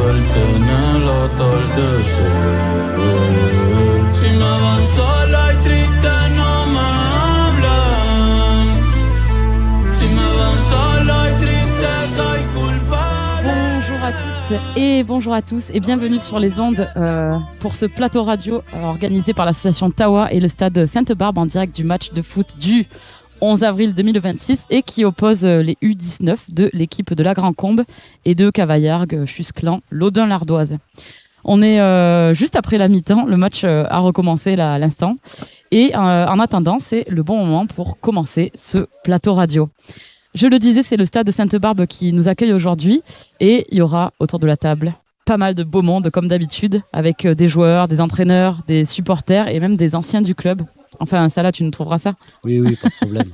él tiene la tarde ser. Si me van sola y triste no me hablan. Si me van sola y triste soy culpable. Bonjour à toutes et bonjour à tous et bienvenue sur les ondes pour ce plateau radio organisé par l'association Tawa et le stade Sainte-Barbe en direct du match de foot du 11 avril 2026 et qui oppose les U19 de l'équipe de la Grand Combe et de Cavaillargues, Chusclan, Laudun-l'Ardoise. On est juste après la mi-temps, le match a recommencé là, à l'instant et en attendant, c'est le bon moment pour commencer ce plateau radio. Je le disais, c'est le stade Sainte-Barbe qui nous accueille aujourd'hui et il y aura autour de la table pas mal de beau monde comme d'habitude avec des joueurs, des entraîneurs, des supporters et même des anciens du club. Enfin, ça là, tu nous trouveras ça. Oui, pas de problème.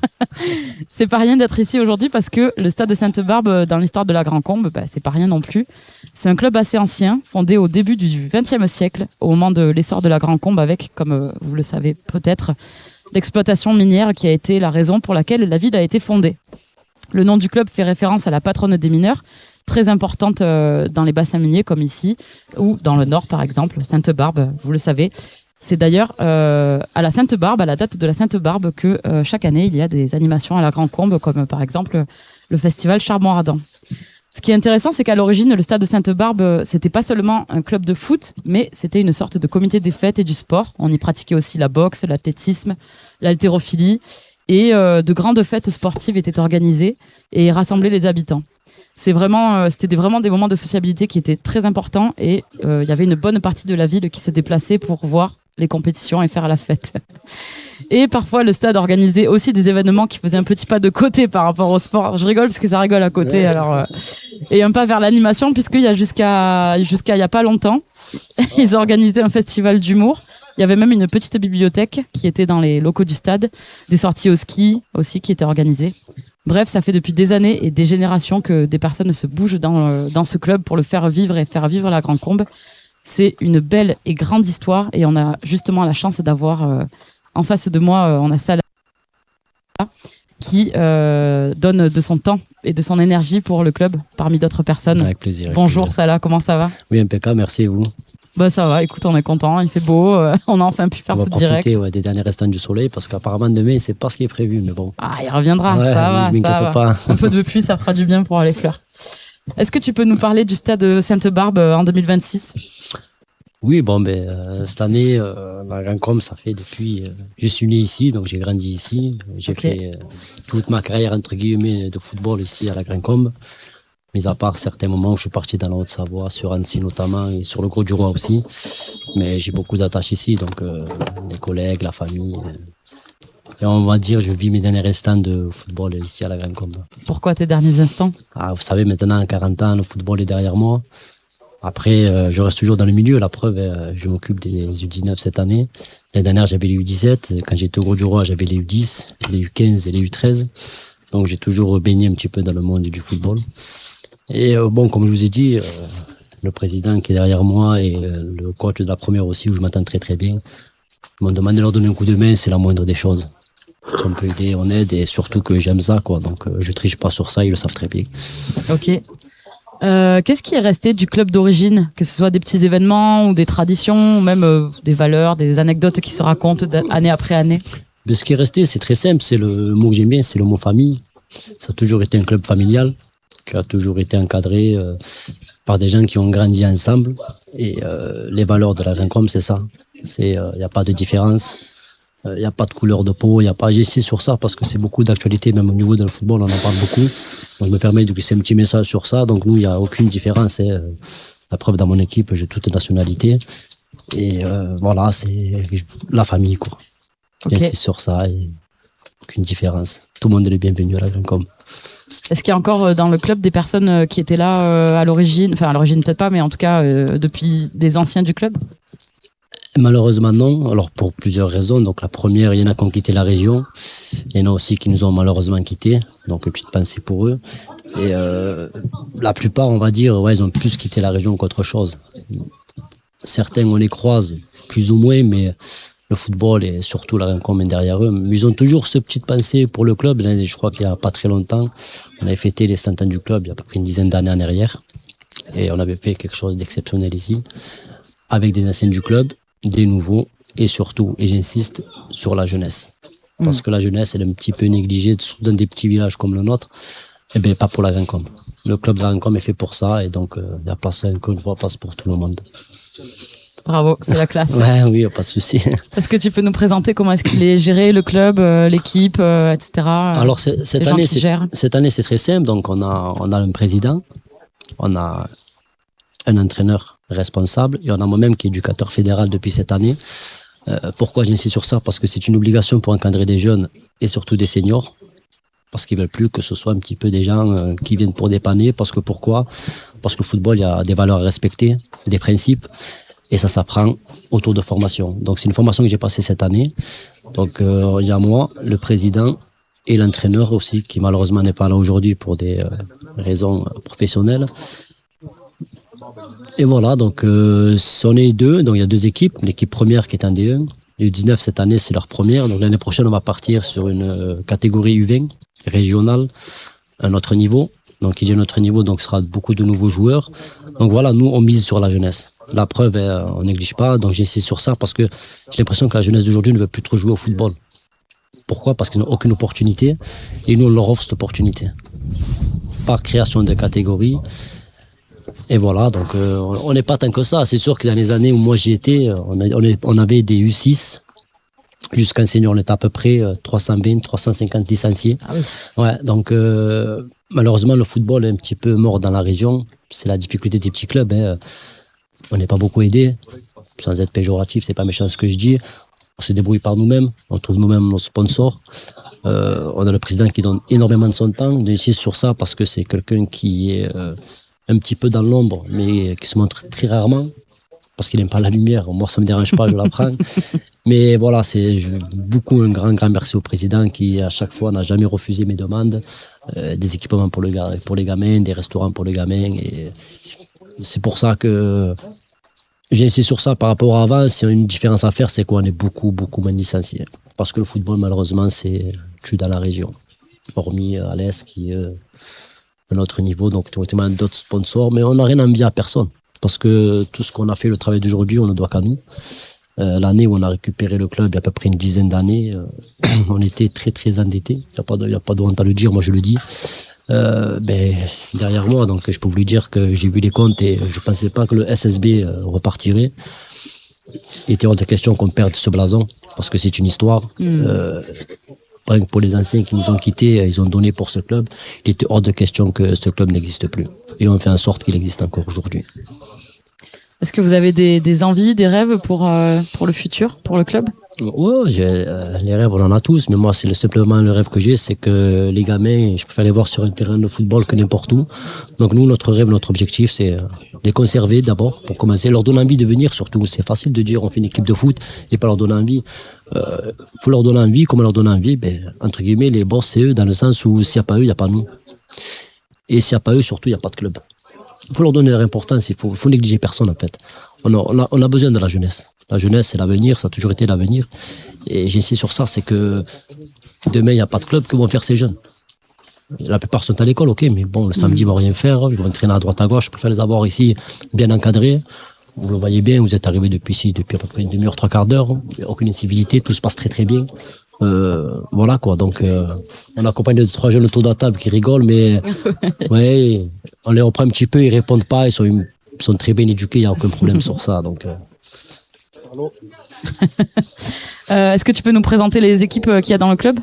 C'est pas rien d'être ici aujourd'hui parce que le stade de Sainte-Barbe, dans l'histoire de la Grand Combe, c'est pas rien non plus. C'est un club assez ancien, fondé au début du XXe siècle, au moment de l'essor de la Grand Combe avec, comme vous le savez peut-être, l'exploitation minière qui a été la raison pour laquelle la ville a été fondée. Le nom du club fait référence à la patronne des mineurs, très importante dans les bassins miniers comme ici, ou dans le nord par exemple, Sainte-Barbe, vous le savez. C'est d'ailleurs à la Sainte-Barbe, à la date de la Sainte-Barbe, que chaque année, il y a des animations à la Grand Combe, comme par exemple le festival Charbon-Ardent. Ce qui est intéressant, c'est qu'à l'origine, le stade de Sainte-Barbe, c'était pas seulement un club de foot, mais c'était une sorte de comité des fêtes et du sport. On y pratiquait aussi la boxe, l'athlétisme, l'haltérophilie, et de grandes fêtes sportives étaient organisées et rassemblaient les habitants. C'était vraiment des moments de sociabilité qui étaient très importants et il y avait une bonne partie de la ville qui se déplaçait pour voir les compétitions et faire la fête. Et parfois, le stade organisait aussi des événements qui faisaient un petit pas de côté par rapport au sport. Je rigole parce que ça rigole à côté. Ouais. Alors, et un pas vers l'animation, puisqu'il y a jusqu'à il y a pas longtemps, ils organisaient un festival d'humour. Il y avait même une petite bibliothèque qui était dans les locaux du stade, des sorties au ski aussi qui étaient organisées. Bref, ça fait depuis des années et des générations que des personnes se bougent dans ce club pour le faire vivre et faire vivre la Grand Combe. C'est une belle et grande histoire et on a justement la chance d'avoir en face de moi, on a Salah qui donne de son temps et de son énergie pour le club parmi d'autres personnes. Avec plaisir. Bonjour Salah, comment ça va ? Oui, impeccable, merci et vous ? Ça va, écoute, on est content, il fait beau, on a enfin pu faire ce direct. On va profiter des derniers restants du soleil parce qu'apparemment demain c'est pas ce qui est prévu, mais bon. Ah, il reviendra, ça va, je m'inquiète pas. Un peu de pluie, ça fera du bien pour les fleurs. Est-ce que tu peux nous parler du stade Sainte-Barbe en 2026 ? Oui, cette année, la Grand Combe, ça fait depuis... je suis né ici, donc j'ai grandi ici. J'ai fait toute ma carrière, entre guillemets, de football ici à la Grand Combe. Mis à part certains moments où je suis parti dans la Haute-Savoie, sur Annecy notamment, et sur le Grau-du-Roi aussi. Mais j'ai beaucoup d'attaches ici, donc les collègues, la famille. Et on va dire, je vis mes derniers instants de football ici à la Grand Combe. Pourquoi tes derniers instants ? Vous savez, maintenant, à 40 ans, le football est derrière moi. Après, je reste toujours dans le milieu. La preuve, je m'occupe des U19 cette année. L'année dernière, j'avais les U17. Quand j'étais au Grau-du-Roi, j'avais les U10, les U15 et les U13. Donc, j'ai toujours baigné un petit peu dans le monde du football. Et comme je vous ai dit, le président qui est derrière moi et le coach de la première aussi, où je m'entends très très bien, m'ont demandé de leur donner un coup de main, c'est la moindre des choses. Si on peut aider, on aide, et surtout que j'aime ça, quoi. Donc je triche pas sur ça, ils le savent très bien. Ok. Qu'est-ce qui est resté du club d'origine ? Que ce soit des petits événements ou des traditions, ou même des valeurs, des anecdotes qui se racontent année après année ? Mais ce qui est resté, c'est très simple, c'est le mot que j'aime bien, c'est le mot famille. Ça a toujours été un club familial, qui a toujours été encadré par des gens qui ont grandi ensemble. Et les valeurs de la Grand Combe, c'est ça. Il n'y a pas de différence, il n'y a pas de couleur de peau, j'insiste sur ça parce que c'est beaucoup d'actualité, même au niveau du football, on en parle beaucoup. Donc, je me permets de glisser un petit message sur ça. Donc, nous, il n'y a aucune différence. La preuve, dans mon équipe, j'ai toutes les nationalités. Et voilà, c'est la famille, quoi. J'insiste sur ça et aucune différence. Tout le monde est le bienvenu à la Grand Combe. Est-ce qu'il y a encore dans le club des personnes qui étaient là à l'origine, enfin à l'origine peut-être pas, mais en tout cas depuis des anciens du club ? Malheureusement non, alors pour plusieurs raisons. Donc la première, il y en a qui ont quitté la région, il y en a aussi qui nous ont malheureusement quittés, donc une petite pensée pour eux. Et la plupart, on va dire, ils ont plus quitté la région qu'autre chose. Certains, on les croise plus ou moins, mais le football et surtout la Grand Combe est derrière eux. Mais ils ont toujours ce petite pensée pour le club. Je crois qu'il n'y a pas très longtemps, on avait fêté les 100 ans du club, il y a à peu près une dizaine d'années en arrière. Et on avait fait quelque chose d'exceptionnel ici, avec des anciens du club, des nouveaux, et surtout, et j'insiste, sur la jeunesse. Parce que la jeunesse, elle est un petit peu négligée dans des petits villages comme le nôtre. Eh bien, pas pour la Grand Combe. Le club de la Grand Combe est fait pour ça, et donc la place, encore une fois, passe pour tout le monde. Bravo, c'est la classe. Ouais, oui, pas de souci. Est-ce que tu peux nous présenter comment est-ce qu'il est géré, le club, l'équipe, etc. Alors, cette année, c'est très simple. Donc, on a un président, on a un entraîneur responsable, et on a moi-même qui est éducateur fédéral depuis cette année. Pourquoi j'insiste sur ça? Parce que c'est une obligation pour encadrer des jeunes et surtout des seniors. Parce qu'ils veulent plus que ce soit un petit peu des gens qui viennent pour dépanner. Pourquoi? Parce que le football, il y a des valeurs à respecter, des principes, et ça s'apprend autour de formation. Donc c'est une formation que j'ai passée cette année. Donc il y a moi, le président et l'entraîneur aussi, qui malheureusement n'est pas là aujourd'hui pour des raisons professionnelles. Et voilà, donc on est deux, donc il y a deux équipes. L'équipe première qui est en D1, les U19 cette année c'est leur première, donc l'année prochaine on va partir sur une catégorie U20 régionale, un autre niveau. Donc qui dit un autre niveau, donc ce sera beaucoup de nouveaux joueurs. Donc voilà, nous on mise sur la jeunesse. La preuve, on néglige pas, donc j'insiste sur ça parce que j'ai l'impression que la jeunesse d'aujourd'hui ne veut plus trop jouer au football. Pourquoi? Parce qu'ils n'ont aucune opportunité, et nous on leur offre cette opportunité. Par création de catégories. Et voilà, donc on n'est pas tant que ça. C'est sûr que dans les années où moi j'y étais, on avait des U6. Jusqu'en senior, on était à peu près 320, 350 licenciés. Ah oui. Ouais, donc malheureusement, le football est un petit peu mort dans la région. C'est la difficulté des petits clubs. Hein. On n'est pas beaucoup aidé. Sans être péjoratif, c'est pas méchant ce que je dis. On se débrouille par nous-mêmes. On trouve nous-mêmes nos sponsors. On a le président qui donne énormément de son temps. J'insiste sur ça parce que c'est quelqu'un qui est un petit peu dans l'ombre, mais qui se montre très rarement, parce qu'il n'aime pas la lumière. Moi, ça ne me dérange pas, je la prends. Mais voilà, c'est beaucoup un grand merci au président qui, à chaque fois, n'a jamais refusé mes demandes. Des équipements pour les gamins, des restaurants pour les gamins. Et c'est pour ça que j'insiste sur ça par rapport à avant. S'il y a une différence à faire, c'est qu'on est beaucoup moins licenciés. Parce que le football, malheureusement, c'est tue dans la région. Hormis à l'Est, qui est un autre niveau, donc théoriquement d'autres sponsors, mais on n'a rien envié à personne. Parce que tout ce qu'on a fait, le travail d'aujourd'hui, on ne doit qu'à nous. L'année où on a récupéré le club, il y a à peu près une dizaine d'années, on était très endettés. Il n'y a pas de honte à le dire, moi je le dis. Derrière moi, donc je peux vous lui dire que j'ai vu les comptes et je ne pensais pas que le SSB repartirait. Il était hors de question qu'on perde ce blason, parce que c'est une histoire. Pour les anciens qui nous ont quittés, ils ont donné pour ce club. Il était hors de question que ce club n'existe plus. Et on fait en sorte qu'il existe encore aujourd'hui. Est-ce que vous avez des envies, des rêves pour le futur, pour le club? Oui, les rêves, on en a tous. Mais moi, c'est simplement le rêve que j'ai, c'est que les gamins, je préfère les voir sur un terrain de football que n'importe où. Donc nous, notre rêve, notre objectif, c'est les conserver d'abord, pour commencer, leur donner envie de venir surtout. C'est facile de dire on fait une équipe de foot et pas leur donner envie. Faut leur donner envie. Comment leur donner envie? Entre guillemets, les boss, c'est eux, dans le sens où s'il n'y a pas eux, il n'y a pas nous. Et s'il n'y a pas eux, surtout, il n'y a pas de club. Il faut leur donner leur importance, il faut négliger personne en fait. On a besoin de la jeunesse. La jeunesse, c'est l'avenir, ça a toujours été l'avenir. Et j'insiste sur ça, c'est que demain, il n'y a pas de club, que vont faire ces jeunes? La plupart sont à l'école, ok, mais bon, le samedi, ils ne vont rien faire, ils vont entraîner à droite à gauche. Je préfère les avoir ici, bien encadrés. Vous le voyez bien, vous êtes arrivés depuis à peu près une demi-heure, 3/4 d'heure. Il n'y a aucune incivilité, tout se passe très bien. Voilà quoi, donc on accompagne 2-3 jeunes autour de la table qui rigolent, mais ouais, on les reprend un petit peu, ils répondent pas, ils sont très bien éduqués, il n'y a aucun problème sur ça. Donc, est-ce que tu peux nous présenter les équipes qu'il y a dans le club?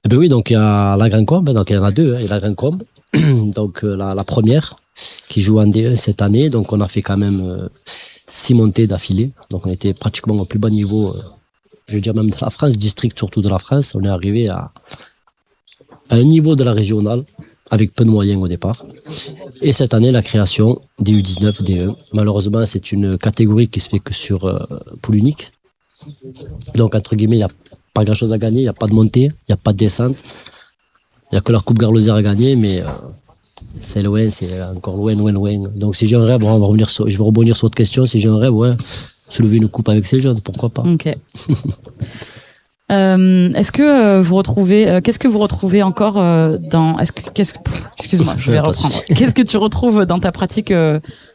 Eh ben oui, donc il y a la Grand Combe, donc il y en a deux, il y a la Grand Combe, donc la première qui joue en D1 cette année, donc on a fait quand même 6 montées d'affilée, donc on était pratiquement au plus bas niveau. Je veux dire même de la France, district surtout de la France, on est arrivé à un niveau de la régionale, avec peu de moyens au départ. Et cette année, la création des U19, D1. Malheureusement, c'est une catégorie qui se fait que sur poule unique. Donc, entre guillemets, il n'y a pas grand-chose à gagner, il n'y a pas de montée, il n'y a pas de descente. Il n'y a que la Coupe Garlosière à gagner, mais c'est loin, c'est encore loin. Donc, si j'ai un rêve, je vais rebondir sur votre question, si j'ai un rêve, soulever une coupe avec ces jeunes, pourquoi pas. Ok. Est-ce que vous retrouvez, qu'est-ce que vous retrouvez encore dans, excuse-moi, je vais reprendre. Qu'est-ce que tu retrouves dans ta pratique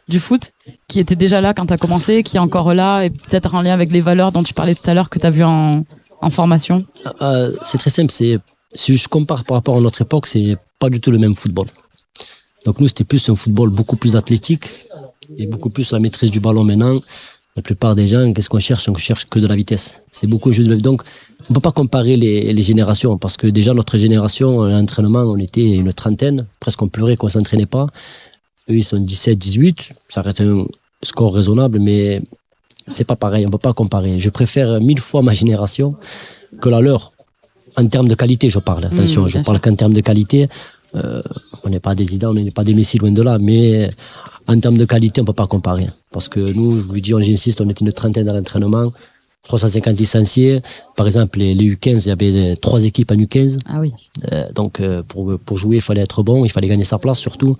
du foot qui était déjà là quand tu as commencé, qui est encore là et peut-être en lien avec les valeurs dont tu parlais tout à l'heure que tu as vu en formation? C'est très simple. Si je compare par rapport à notre époque, c'est pas du tout le même football. Donc nous, c'était plus un football beaucoup plus athlétique et beaucoup plus la maîtrise du ballon maintenant. La plupart des gens, qu'est-ce qu'on cherche? On cherche que de la vitesse. C'est beaucoup un jeu de la vitesse. Donc, on peut pas comparer les générations parce que déjà, notre génération, à l'entraînement, on était une trentaine. Presque on pleurait qu'on s'entraînait pas. Eux, ils sont 17, 18. Ça reste un score raisonnable, mais c'est pas pareil. On peut pas comparer. Je préfère 1000 fois ma génération que la leur. En termes de qualité, je parle. Attention, je parle qu'en termes de qualité. On n'est pas des Zidane, on n'est pas des Messi, loin de là, mais en termes de qualité, on ne peut pas comparer. Parce que nous, je vous dis, j'insiste, on était une trentaine à l'entraînement, 350 licenciés. Par exemple, les U15, il y avait 3 équipes en U15. Ah oui. Donc, pour jouer, il fallait être bon, il fallait gagner sa place surtout.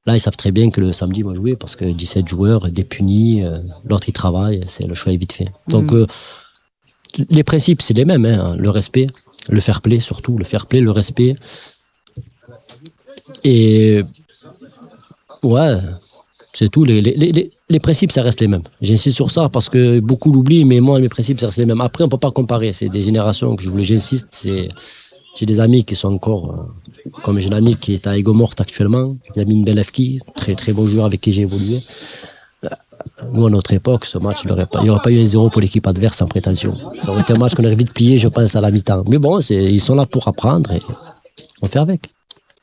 Là, ils savent très bien que le samedi, ils vont jouer parce que 17 joueurs, des punis, l'autre, il travaille, le choix est vite fait. Donc, les principes, c'est les mêmes, hein, le respect, le fair play surtout, le respect. Et ouais, c'est tout. Les principes, ça reste les mêmes. J'insiste sur ça parce que beaucoup l'oublient, mais moi, mes principes, ça reste les mêmes. Après, on ne peut pas comparer. C'est des générations que j'insiste. J'ai des amis qui sont encore, comme j'ai un ami qui est à Aigues-Mortes actuellement, Yamin Belefki, très très bon joueur avec qui j'ai évolué. Nous, à notre époque, ce match, il n'y aurait pas eu un 0 pour l'équipe adverse sans prétention. Ça aurait été un match qu'on aurait vite plié, je pense, à la mi-temps. Mais bon, ils sont là pour apprendre et on fait avec.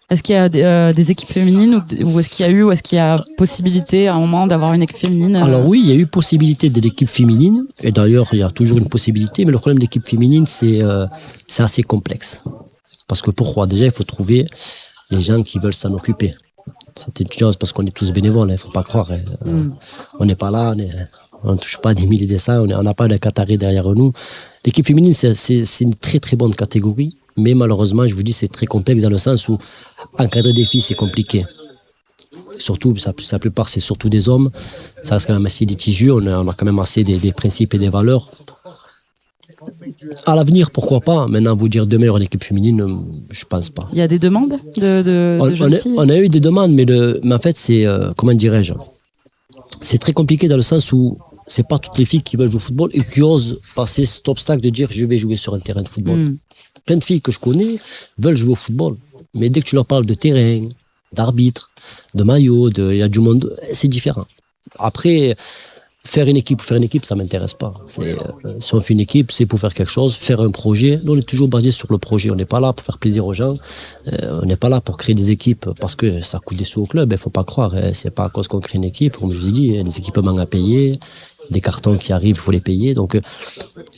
Est-ce qu'il y a des équipes féminines ou est-ce qu'il y a possibilité à un moment d'avoir une équipe féminine Alors oui, il y a eu possibilité de l'équipe féminine et d'ailleurs il y a toujours une possibilité, mais le problème de l'équipe féminine c'est assez complexe. Parce que pourquoi? Déjà il faut trouver les gens qui veulent s'en occuper. C'est une chance parce qu'on est tous bénévoles, il ne faut pas croire. On n'est pas là, on ne touche pas des milliers de cents, on n'a pas de Qataris derrière nous. L'équipe féminine c'est une très très bonne catégorie. Mais malheureusement, je vous dis, c'est très complexe dans le sens où encadrer des filles, c'est compliqué. Surtout, la plupart, c'est surtout des hommes. Ça reste quand même assez litigieux. On a quand même assez des principes et des valeurs. À l'avenir, pourquoi pas? Maintenant, vous dire demain, il y aura une équipe féminine, je pense pas. Il y a des demandes de jeunes filles? On a eu des demandes, mais en fait, c'est, comment dirais-je? C'est très compliqué dans le sens où c'est pas toutes les filles qui veulent jouer au football et qui osent passer cet obstacle de dire je vais jouer sur un terrain de football. Plein de filles que je connais veulent jouer au football. Mais dès que tu leur parles de terrain, d'arbitre, de maillot, il y a du monde, c'est différent. Après, faire une équipe, ça ne m'intéresse pas. Si on fait une équipe, c'est pour faire quelque chose, faire un projet. Nous, on est toujours basé sur le projet. On n'est pas là pour faire plaisir aux gens. On n'est pas là pour créer des équipes parce que ça coûte des sous au club. Il ne faut pas croire. C'est pas à cause qu'on crée une équipe. Comme je vous ai dit, il y a des équipements à payer. Des cartons qui arrivent, il faut les payer. Donc,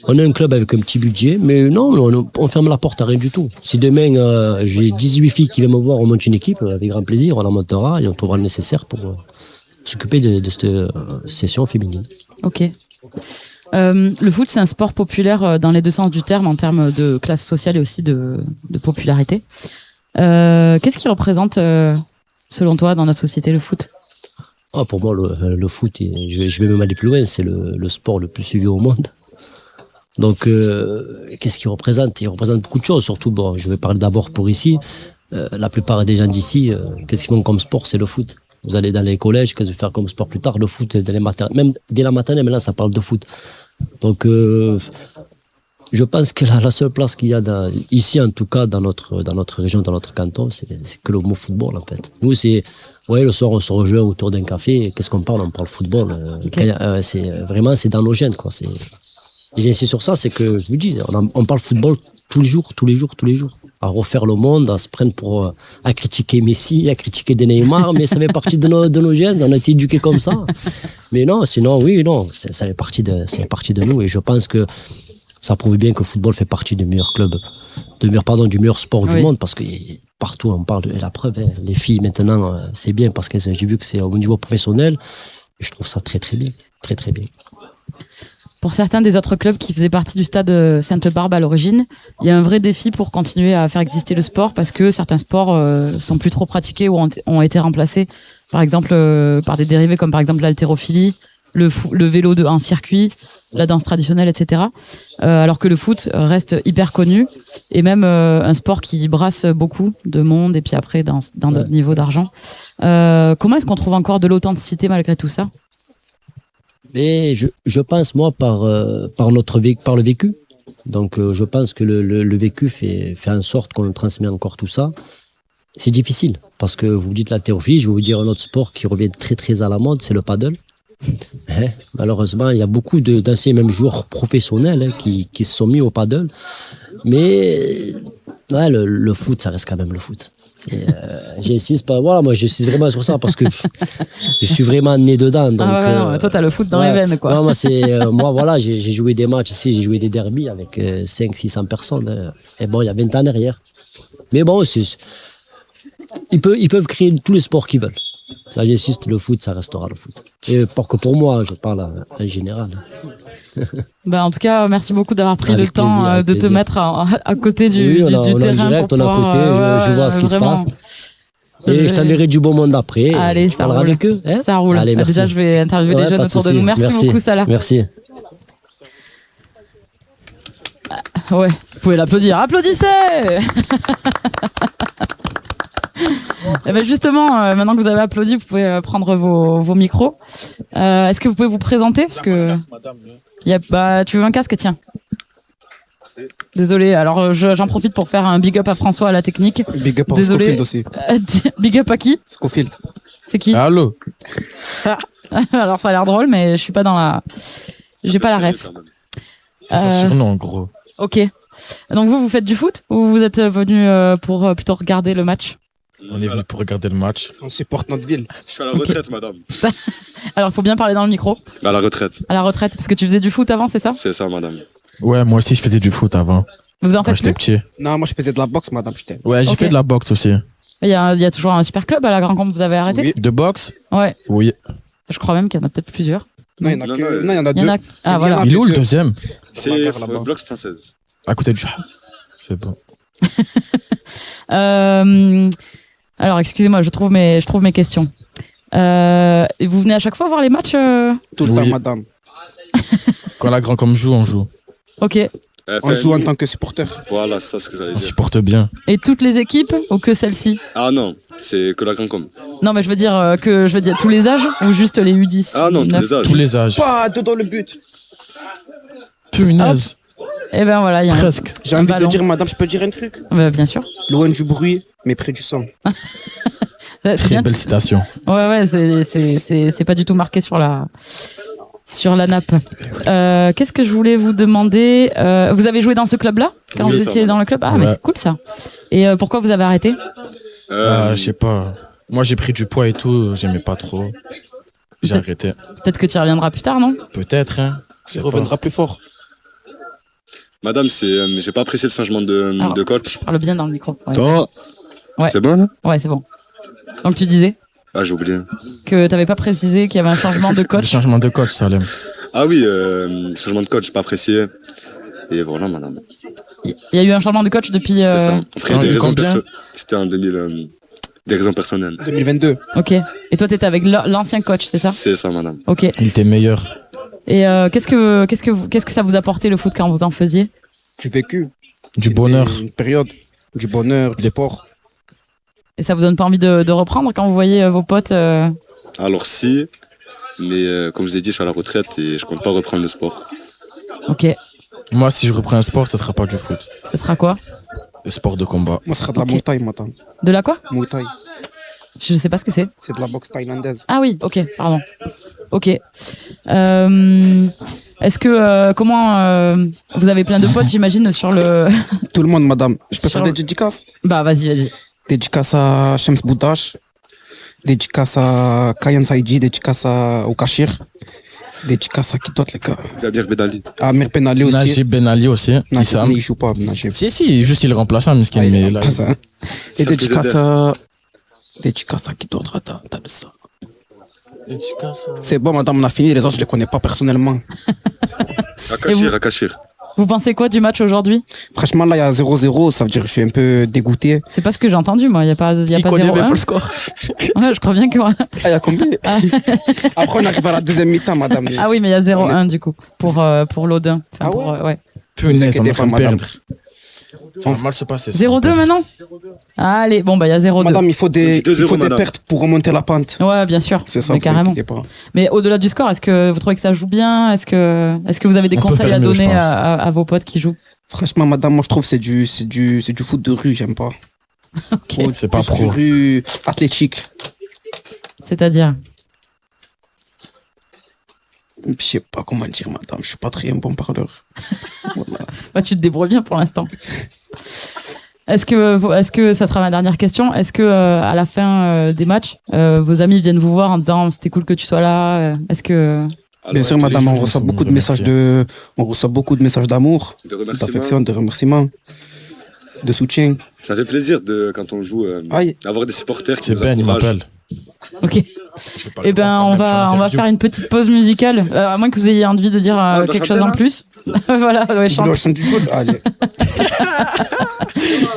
on a un club avec un petit budget, mais non, on ferme la porte à rien du tout. Si demain, j'ai 18 filles qui viennent me voir, on monte une équipe, avec grand plaisir, on la montera et on trouvera le nécessaire pour s'occuper de cette session féminine. Ok. Le foot, c'est un sport populaire dans les deux sens du terme, en termes de classe sociale et aussi de popularité. Qu'est-ce qui représente, selon toi, dans notre société, le foot ? Pour moi, le foot, je vais même aller plus loin, c'est le sport le plus suivi au monde. Donc, qu'est-ce qu'il représente? Il représente beaucoup de choses, surtout, bon, je vais parler d'abord pour ici. La plupart des gens d'ici, qu'est-ce qu'ils font comme sport? C'est le foot. Vous allez dans les collèges, qu'est-ce que vous faites comme sport plus tard? Le foot, dans les maternelles. Même dès la maternelle, maintenant, ça parle de foot. Donc, je pense que la seule place qu'il y a ici, en tout cas, dans notre région, dans notre canton, c'est que le mot football, en fait. Nous, le soir, on se rejoint autour d'un café. Qu'est-ce qu'on parle? On parle football. Okay. C'est dans nos gènes, quoi. Et j'insiste sur ça, c'est que, je vous dis, on parle football tous les jours. À refaire le monde, à se prendre à critiquer Messi, à critiquer des Neymar, mais ça fait partie de nos gènes. On a été éduqués comme ça. Mais non, sinon, ça fait partie de nous. Et je pense que ça prouve bien que le football fait partie des meilleurs clubs, du meilleur sport du monde, parce que partout on parle, et la preuve, les filles maintenant, c'est bien, parce que j'ai vu que c'est au niveau professionnel, et je trouve ça très très bien, très très bien. Pour certains des autres clubs qui faisaient partie du stade Sainte-Barbe à l'origine, il y a un vrai défi pour continuer à faire exister le sport, parce que certains sports sont plus trop pratiqués ou ont été remplacés, par exemple, par des dérivés comme par exemple l'haltérophilie le vélo en circuit, la danse traditionnelle, etc. Alors que le foot reste hyper connu et même un sport qui brasse beaucoup de monde et puis après dans notre niveau d'argent. Comment est-ce qu'on trouve encore de l'authenticité malgré tout ça? Mais je pense, moi, par le vécu. Donc, je pense que le vécu fait en sorte qu'on transmet encore tout ça. C'est difficile, parce que vous dites l'haltérophilie, je vais vous dire un autre sport qui revient très très à la mode, c'est le paddle. Malheureusement, il y a beaucoup d'anciens même joueurs professionnels qui se sont mis au paddle. Mais le foot, ça reste quand même le foot. J'insiste pas, voilà, moi j'insiste vraiment sur ça parce que je suis vraiment né dedans. Donc, toi, t'as le foot dans les veines, quoi. Non, moi, voilà, j'ai joué des matchs ici, j'ai joué des derbies avec 500-600 personnes. Et bon, il y a 20 ans derrière. Mais bon, ils peuvent créer tous les sports qu'ils veulent. Ça, j'insiste, le foot, ça restera le foot. Et pas que pour moi, je parle en général. En tout cas, merci beaucoup d'avoir pris Avec le temps plaisir, de te mettre à côté du on est terrain. en direct, on est à côté, je vois ce qui se passe. Et je t'enverrai du beau monde après. Allez, ça roule. Avec eux. Ça roule. Allez, merci. Déjà, je vais interviewer les jeunes autour de nous. Merci beaucoup, Salah. Merci. Ouais, vous pouvez l'applaudir. Applaudissez. Et ben justement, maintenant que vous avez applaudi, vous pouvez prendre vos micros. Est-ce que vous pouvez vous présenter parce que tu veux un casque, tiens. Désolé, alors j'en profite pour faire un big up à François à la technique. Big up à Désolé. Scofield aussi. Big up à qui? Scofield. C'est qui? Allô. Alors ça a l'air drôle, mais je suis pas dans la. J'ai pas la ref. C'est son surnom en gros. Ok. Donc vous faites du foot ou vous êtes venu pour plutôt regarder le match? On est venu pour regarder le match. On supporte notre ville. Je suis à la retraite, madame. Alors il faut bien parler dans le micro. À la retraite. À la retraite, parce que tu faisais du foot avant, c'est ça? C'est ça, madame. Ouais, moi aussi je faisais du foot avant. Vous en Quand faites j'étais plus? petit. Non, moi je faisais de la boxe, madame. J'étais. Ouais, j'ai Ok. fait de la boxe aussi. Il y a toujours un super club à la Grand Combe, vous avez arrêté? Oui. De boxe? Ouais. Oui. Je crois même qu'il y en a peut-être plusieurs. Non, il y en a Non, que. non, Non, il y en a Il y deux. en a. Ah Il y en voilà. a- Il est où le deux. deuxième? C'est Bagarre là-bas. Blocs française. À côté du. C'est bon. Alors excusez-moi, je trouve mes questions. Et vous venez à chaque fois voir les matchs Tout le Oui. temps, madame. Quand la Grand Comme joue, on joue. Ok. On joue en tant que supporter. Voilà, c'est ça ce que j'allais On dire. supporte bien. Et toutes les équipes ou que celle-ci? Ah non, c'est que la Grand Com. Non, mais je veux dire tous les âges ou juste les U10? Ah non, tous U9? les âges. Tous les âges. Pas deux dans le but. Punaise. Eh ben voilà, il y a Presque. J'ai Un envie ballon. de dire, madame, je peux dire un truc. Bien sûr. Loin du bruit, mais près du son. C'est Très bien. belle citation. Ouais, c'est pas du tout marqué sur la nappe. Qu'est-ce que je voulais vous demander? Vous avez joué dans ce club-là quand Oui, vous ça, étiez ouais. dans le club? Ah, mais Ouais. c'est cool ça. Et pourquoi vous avez arrêté? Je sais pas. Moi j'ai pris du poids et tout, j'aimais pas trop. J'ai Peut-être- arrêté. Peut-être que tu y reviendras plus tard, non? Peut-être, hein. Il C'est reviendra plus fort. Madame, j'ai pas apprécié le changement Alors. de coach. Parle bien dans le micro. Ouais, Toi Ouais. C'est bon là Ouais, c'est bon. Donc tu disais Ah, j'ai oublié. que t'avais pas précisé qu'il y avait un changement de Le coach. changement de coach, Salem. Ah oui, changement de coach, j'ai pas apprécié. Et voilà, madame. Il y a eu un changement de coach depuis. C'est ça. Après, Quand- des raisons combien C'était en 2000. Des raisons personnelles. 2022. Ok. Et toi, t'étais avec l'ancien coach, c'est ça? C'est ça, madame. Ok. Il était meilleur. Et qu'est-ce que ça vous apportait le foot quand vous en faisiez? Du vécu. Du bonheur. Une période. Du bonheur, du sport. Et ça vous donne pas envie de reprendre quand vous voyez vos potes Alors si, mais comme je vous ai dit, je suis à la retraite et je compte pas reprendre le sport. Ok. Moi, si je reprends un sport, ça sera pas du foot. Ça sera quoi? Le sport de combat. Moi, ce sera de la Ok. Muay Thai, madame. De la quoi? Muay Thai. Je sais pas ce que c'est. C'est de la boxe thaïlandaise. Ah oui, ok, pardon. Ok. Est-ce que vous avez plein de potes, j'imagine, sur le. Tout le monde, madame. Je peux Sur faire le- des dédicaces. Bah vas-y. Dédicace à Shams Boudash. Dédicace à Kayan Saïdji. Dédicace à Okashir. Dédicace à qui d'autre, les gars? Gabir Bedali. À Amir Penali aussi. Najib Ben Ali aussi. Najib, Issam. mais il joue pas, Najib. Si, juste il remplace un miskin. Ah, il mais aime là, pas ça. Et Cirque dédicace à. Dédicace à qui d'autre? Attends, t'as de ça. C'est bon, madame, on a fini. Les autres, je les connais pas personnellement. Akashir, Akashir. Vous pensez quoi du match aujourd'hui? Franchement, là, il y a 0-0, ça veut dire que je suis un peu dégoûté. C'est pas ce que j'ai entendu, moi. Il n'y a pas, Il connaît même pas 0-1. le score. Ouais, je crois bien que. Ah, il y a combien Après, on arrive à la deuxième mi-temps, madame. Ah oui, mais il y a 0-1 du coup pour l'Audin. Ah pour, ouais ouais. Punaise, on inquiétez est en train pas, de madame. perdre. Ça va mal se passer. 0-2 maintenant. Allez, bon bah il y a 0-2. Madame, il faut des, 2-0, il faut des madame. pertes pour remonter la pente. Ouais, bien sûr. C'est ça, Mais vous carrément. inquiétez pas. Mais au-delà du score, est-ce que vous trouvez que ça joue bien? Est-ce que vous avez des On peut conseils faire à mieux, je donner pense. à vos potes qui jouent? Franchement, madame, moi, je trouve que c'est du foot de rue, j'aime pas. Faut C'est pas plus pro. du rue athlétique. C'est-à-dire? Je sais pas comment le dire, madame. Je suis pas très un bon parleur. Voilà. Bah, tu te débrouilles bien pour l'instant. Est-ce que ça sera ma dernière question? Est-ce que à la fin des matchs, vos amis viennent vous voir en disant c'était cool que tu sois là? Est-ce que Bien sûr, tous les madame, jours, on ils reçoit nous beaucoup de messages on reçoit beaucoup de messages d'amour, De remerciements. d'affection, de remerciements, de soutien. Ça fait plaisir quand on joue, Aïe. avoir des supporters qui C'est nous Ben, il encouragent. m'appelle. ok? Eh ben on va faire une petite pause musicale, à moins que vous ayez envie de dire on doit quelque chanter, chose en là plus. Voilà, ouais, Je chante. dois chanter du Joule. Allez.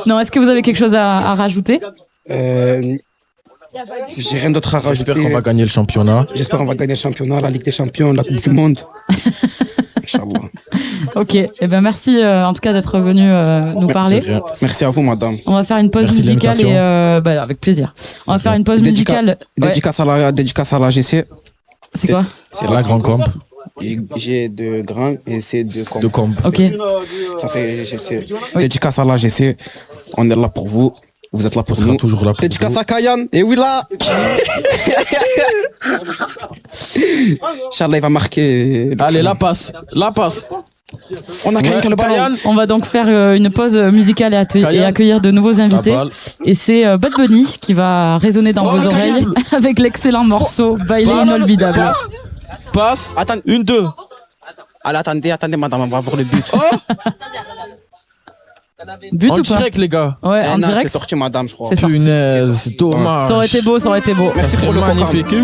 Non, est-ce que vous avez quelque chose à rajouter? J'ai rien d'autre à J'espère rajouter. qu'on va gagner le championnat. J'espère qu'on va gagner le championnat, la Ligue des Champions, la Coupe du Monde. Inch'Allah. Ok, eh ben merci en tout cas d'être venu nous parler. De rien. Merci à vous, madame. On va faire une pause Merci de musicale et l'invitation. bah, avec plaisir. On va faire une pause Dédica- musicale. Ouais, Dédicace à la GC. c'est quoi? C'est la grande combe J'ai de grands et c'est de de combe. Ok, Ça fait GC. Oui. Dédicace à la GC. On est là pour vous. Vous êtes là On pour sera nous. toujours là pour Dédicace vous. à Kayan. Et oui, là. Inch'Allah, il va marquer. Allez, la passe. La passe. On a Kayan qui a le ballon. Kayan. on va donc faire une pause musicale et Kayan. accueillir de nouveaux La invités. balle. Et c'est Bad Bunny qui va résonner dans Oh, vos Kayan. oreilles avec l'excellent morceau Baile Passe. inolvidable. Passe. Passe. Attends. 1-2. Allez, attendez, madame, on va voir le but. But En ou pas? direct, les gars. Ouais, en Non, c'est direct. sorti, madame, je crois. C'est sorti. Punaise, c'est dommage. Ça aurait été beau, ça aurait été beau. Merci serait pour le magnifique. coca.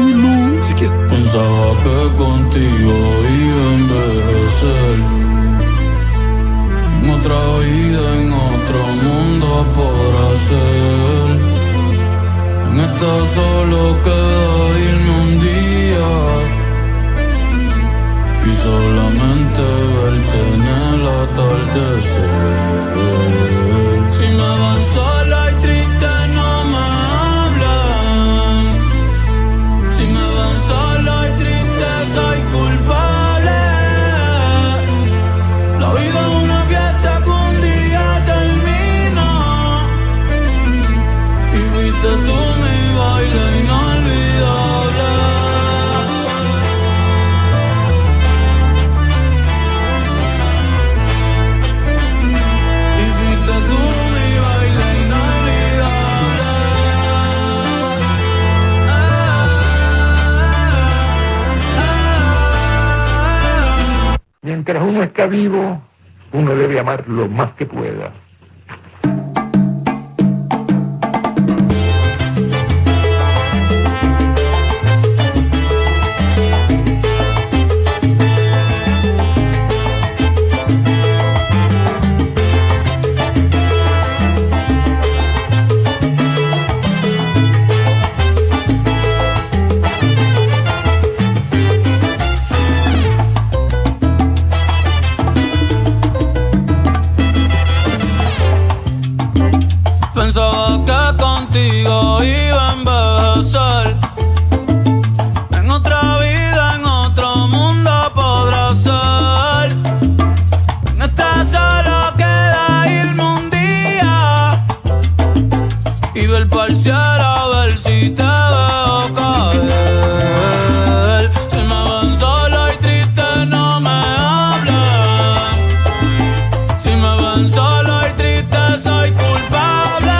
C'est qui Pensaba que contigo iba a envejecer. En otra vida, en otro mundo podrá ser. En esta solo queda irme un día y solamente verte en el atardecer. Si me van sola y triste no me hablan. Si me ven solo y triste soy culpable. La vida es una fiesta que un día termina. Y fuiste tú mi baile inolvidable. Y fuiste tú mi baile inolvidable. Mientras uno está vivo, uno debe amar lo más que pueda. Pensaba que contigo iba a envejecer. En otra vida, en otro mundo podrá ser. En esta solo queda irme un día y ver pa'l cielo a ver si te veo caer. Si me ven solo y triste no me hablan. Si me ven solo y triste soy culpable.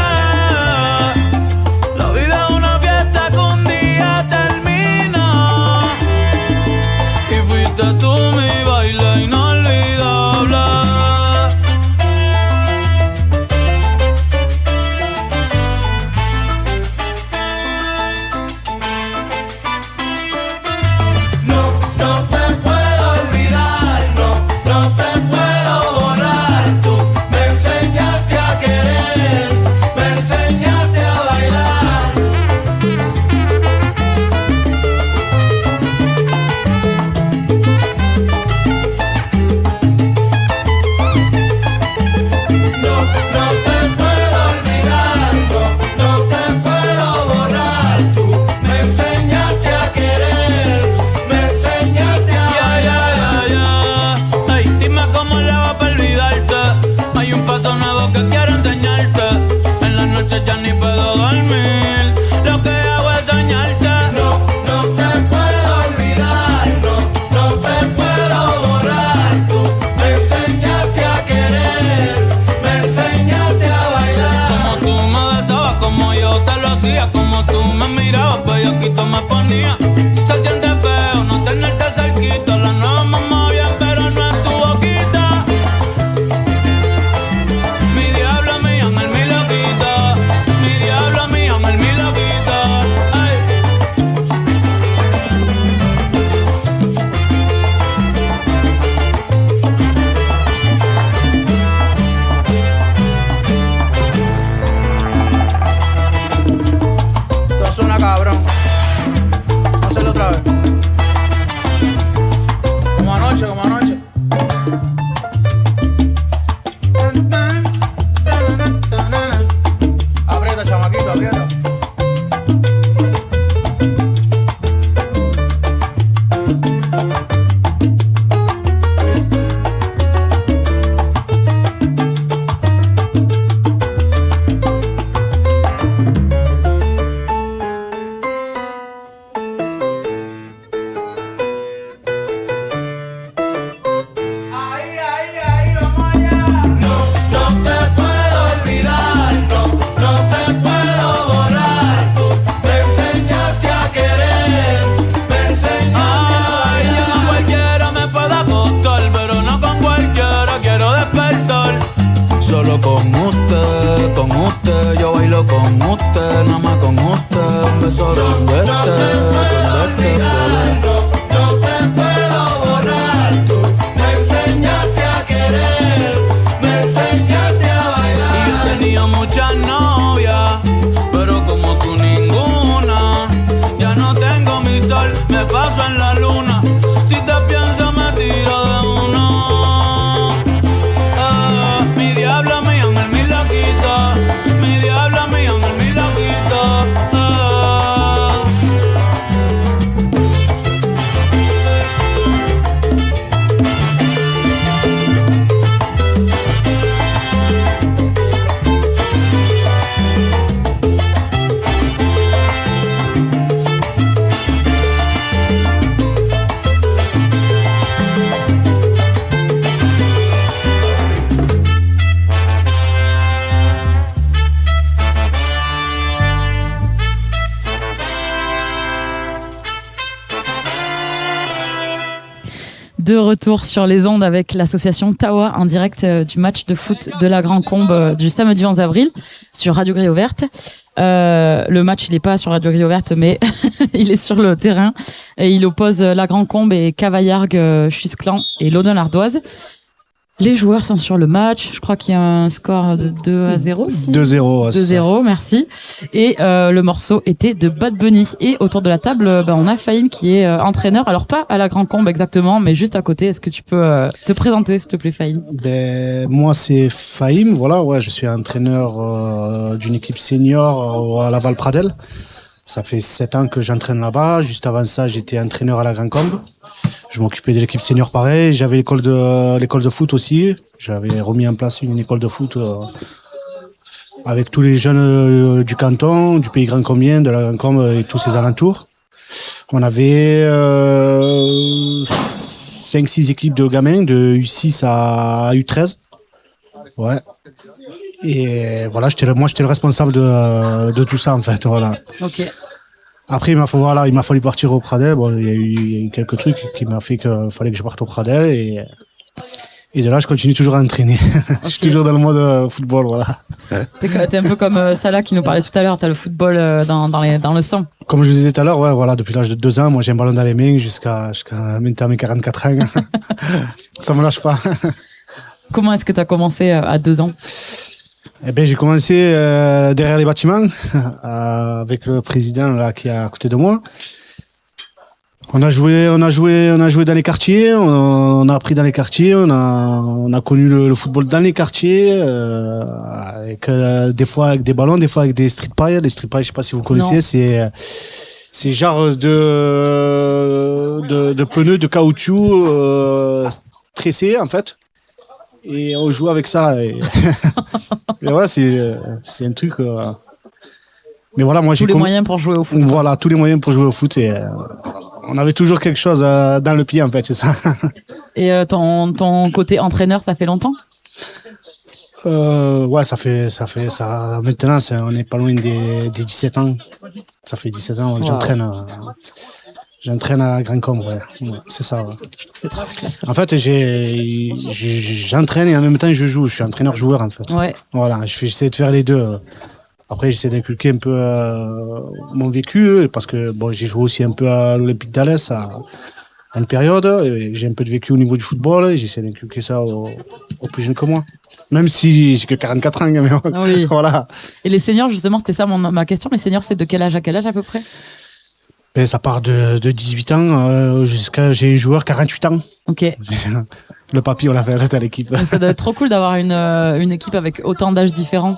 solo con usted, yo bailo con usted, nada más con usted, un beso donde esté, bebé. No te puedo borrar, tú me enseñaste a querer, me enseñaste a bailar. Y yo tenía muchas novias, pero como tú ninguna. Ya no tengo mi sol, me paso en la luna. Si te piensas me tiro de uno. Mi diabla, mi ángel, mi loquita. Mi diabla, mi ángel, mi loquita. De retour sur les ondes avec l'association Tawa en direct du match de foot de la Grand Combe du samedi 11 avril sur Radio Grille Ouverte. Le match, il n'est pas sur Radio Grille Ouverte, mais il est sur le terrain et il oppose la Grand Combe et Cavaillargues, Chusclan et Laudun l'Ardoise. Les joueurs sont sur le match. Je crois qu'il y a un score de 2-0. Si 2-0. 2-0, merci. Et le morceau était de Bad Bunny. Et autour de la table, on a Fahim qui est entraîneur. Alors pas à la Grand Combe exactement, mais juste à côté. Est-ce que tu peux te présenter, s'il te plaît, Fahim? Moi, c'est Fahim. Voilà, ouais, je suis entraîneur d'une équipe senior à Laval Pradel. Ça fait 7 ans que j'entraîne là-bas. Juste avant ça, j'étais entraîneur à la Grand Combe. Je m'occupais de l'équipe senior pareil. J'avais l'école de foot aussi. J'avais remis en place une école de foot avec tous les jeunes du canton, du pays Grand Combien, de la Grand Combe et tous ses alentours. On avait 5-6 équipes de gamins, de U6 à U13. Ouais. Et voilà, moi j'étais le responsable de tout ça en fait. Voilà. Ok. Après, il m'a fallu partir au Pradel. Bon, il y a eu quelques trucs qui m'ont fait qu'il fallait que je parte au Pradel. Et de là, je continue toujours à entraîner. Okay. Je suis toujours dans le mode football, voilà. T'es un peu comme Salah qui nous parlait tout à l'heure. T'as le football dans le sang. Comme je vous disais tout à l'heure, ouais, voilà, depuis l'âge de 2 ans, moi j'ai un ballon dans les mains jusqu'à maintenant mes 44 ans. Ça me lâche pas. Comment est-ce que tu as commencé à 2 ans? Eh ben, j'ai commencé derrière les bâtiments avec le président là qui est à côté de moi. On a joué dans les quartiers, on a appris dans les quartiers, on a connu le football dans les quartiers, avec des fois avec des ballons, des fois avec des street pies. Les street pies, je sais pas si vous connaissez, non. C'est genre de pneus de caoutchouc tressés en fait. Et on joue avec ça. Et ouais, c'est un truc. Mais voilà, moi tous les moyens pour jouer au foot. Voilà, tous les moyens pour jouer au foot. Et on avait toujours quelque chose dans le pied, en fait, c'est ça. Et ton côté entraîneur, ça fait longtemps? Ouais, ça fait ça. Maintenant, on n'est pas loin des 17 ans. Ça fait 17 ans que J'entraîne à la Grand Combe, ouais. C'est ça. Ouais. C'est trop classe. En fait, j'entraîne et en même temps je joue. Je suis entraîneur-joueur en fait. Ouais. Voilà, j'essaie de faire les deux. Après, j'essaie d'inculquer un peu mon vécu parce que bon, j'ai joué aussi un peu à l'Olympique d'Alès à une période. Et j'ai un peu de vécu au niveau du football et j'essaie d'inculquer ça aux plus jeunes que moi. Même si j'ai que 44 ans, mais oui. Voilà. Et les seniors, justement, c'était ça ma question. Les seniors, c'est de quel âge à quel âge à peu près? Ben, ça part de 18 ans jusqu'à j'ai un joueur 48 ans. Ok. Le papy, on l'a fait à l'équipe. Ça doit être trop cool d'avoir une équipe avec autant d'âges différents.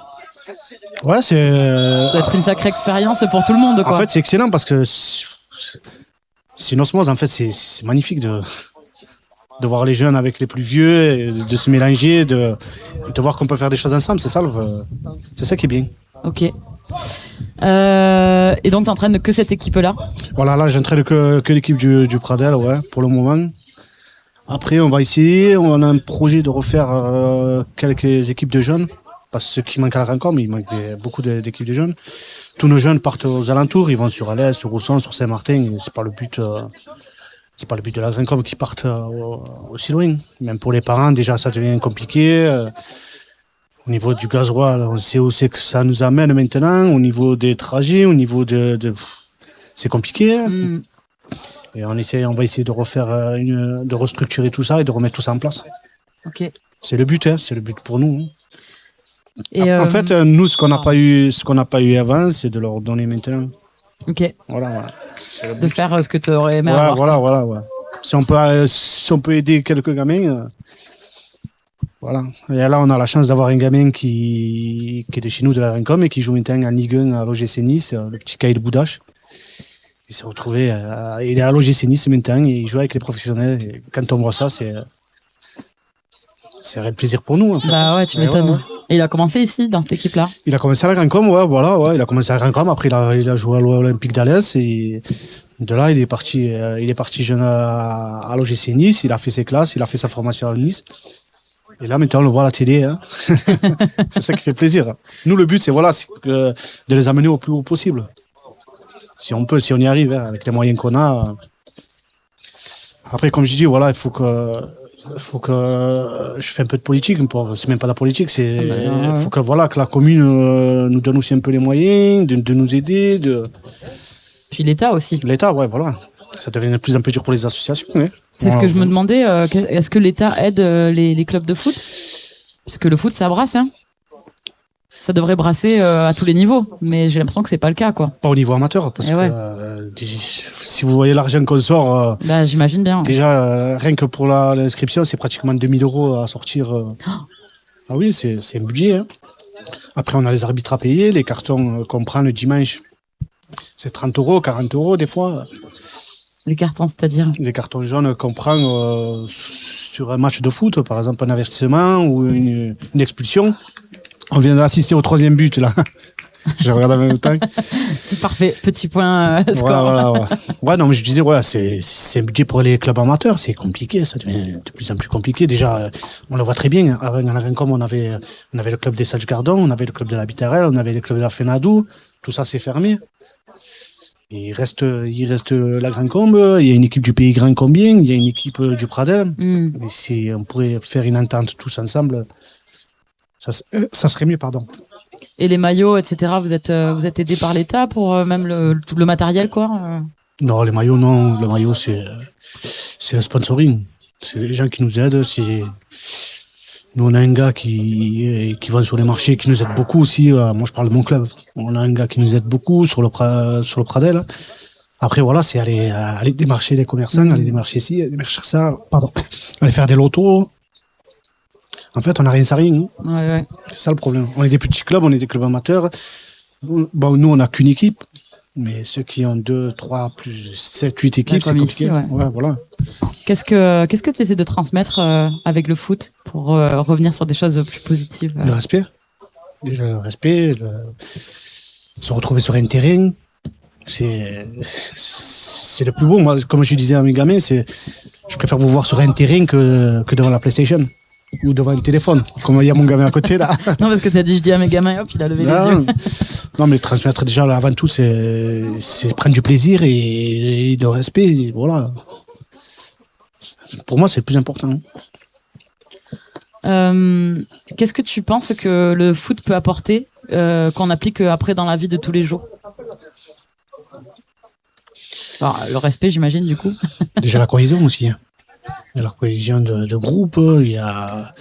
Ouais, ça doit être une sacrée expérience pour tout le monde, quoi. En fait, c'est excellent parce que c'est une osmose. En fait, c'est magnifique de voir les jeunes avec les plus vieux, de se mélanger, de voir qu'on peut faire des choses ensemble. C'est ça qui est bien. Ok. Et donc, tu entraînes que cette équipe-là? Voilà, là, j'entraîne que l'équipe du Pradel, ouais, pour le moment. Après, on va essayer. On a un projet de refaire quelques équipes de jeunes. Parce que ce qui manque à la Grand Combe, il manque beaucoup d'équipes de jeunes. Tous nos jeunes partent aux alentours. Ils vont sur Alès, sur Rousson, sur Saint-Martin. C'est pas le but. C'est pas le but de la Grand Combe qu'ils partent aussi loin. Même pour les parents, déjà, ça devient compliqué. Au niveau du gasoil, on sait où c'est que ça nous amène maintenant. Au niveau des trajets, au niveau c'est compliqué. Hein. Et on va essayer de refaire, de restructurer tout ça et de remettre tout ça en place. Ok. C'est le but, hein, c'est le but pour nous. Hein. Et en fait, nous, ce qu'on n'a pas eu avant, c'est de leur donner maintenant. Ok. Voilà. De faire ce que tu aurais aimé avoir. Voilà. Si on peut aider quelques gamins, voilà. Et là, on a la chance d'avoir un gamin qui est de chez nous, de la Rincom, et qui joue maintenant en Ligue 1 à l'OGC Nice, le petit Kyle Boudache. Il s'est retrouvé, il est à l'OGC Nice maintenant, et il joue avec les professionnels. Et quand on voit ça, c'est un réel plaisir pour nous. En fait. Bah ouais, tu m'étonnes. Ouais. Et il a commencé ici, dans cette équipe-là. Il a commencé à la Rincom, il a commencé à la Rincom, après il a joué à l'Olympique d'Alès, et de là, il est parti jeune à l'OGC Nice, il a fait ses classes, il a fait sa formation à Nice. Et là, maintenant, on le voit à la télé. Hein. C'est ça qui fait plaisir. Nous, le but, c'est de les amener au plus haut possible. Si on y arrive, hein, avec les moyens qu'on a. Après, comme je dis, il faut que je fais un peu de politique. C'est même pas de la politique, il faut que la commune nous donne aussi un peu les moyens de nous aider. Puis l'État aussi. L'État, voilà. Ça devient de plus en plus dur pour les associations. Hein. C'est ce que je me demandais. Est-ce que l'État aide les clubs de foot? Puisque le foot, ça brasse. Hein. Ça devrait brasser à tous les niveaux. Mais j'ai l'impression que c'est pas le cas, quoi. Pas au niveau amateur. Parce que si vous voyez l'argent qu'on sort... j'imagine bien. Déjà, rien que pour l'inscription, c'est pratiquement 2000 € à sortir. Ah oui, c'est un budget. Hein. Après, on a les arbitres à payer. Les cartons qu'on prend le dimanche, c'est 30 €, 40 € des fois. Les cartons, c'est-à-dire? Les cartons jaunes qu'on prend sur un match de foot, par exemple un avertissement ou une expulsion. On vient d'assister au 3e but, là. Je regarde en même temps. C'est parfait, petit point score. Ouais, non, mais je disais, c'est un budget pour les clubs amateurs, c'est compliqué, ça devient de plus en plus compliqué. Déjà, on le voit très bien. Avant, à la Rincom, on avait le club des Sages-Gardons, on avait le club de la Bitterelle, on avait le club de la Fénadou. Tout ça, c'est fermé. Il reste la Grand Combe, il y a une équipe du Pays Grand Combien, il y a une équipe du Pradel. Mais si on pourrait faire une entente tous ensemble, ça serait mieux, pardon. Et les maillots, etc., vous êtes aidés par l'État pour même tout le matériel, quoi Non, les maillots, non. Le maillot, c'est le sponsoring. C'est les gens qui nous aident. Nous, on a un gars qui vend sur les marchés, qui nous aide beaucoup aussi. Moi, je parle de mon club. On a un gars qui nous aide beaucoup sur le Pradel. Après, c'est aller démarcher les commerçants, aller démarcher ci, aller démarcher ça, aller faire des lotos. En fait, on n'a rien sans rien. Ouais. C'est ça le problème. On est des petits clubs, on est des clubs amateurs. Nous, on n'a qu'une équipe. Mais ceux qui ont 2, 3, plus 7, 8 équipes, c'est compliqué. Ici, ouais. Voilà. Qu'est-ce que tu essaies de transmettre avec le foot pour revenir sur des choses plus positives Le respect. Déjà, le respect. Se retrouver sur un terrain. C'est le plus beau. Moi, comme je disais à mes gamins, je préfère vous voir sur un terrain que devant la PlayStation. Ou devant un téléphone, comme il y a mon gamin à côté là. Non, parce que tu as dit, je dis à mes gamins, hop, il a levé les yeux. Non, mais transmettre déjà avant tout, c'est prendre du plaisir et de respect. Voilà. Pour moi, c'est le plus important. Qu'est-ce que tu penses que le foot peut apporter, qu'on applique après dans la vie de tous les jours? Alors, le respect, j'imagine, du coup. Déjà la cohésion aussi. Il y a la cohésion de groupe, il y a...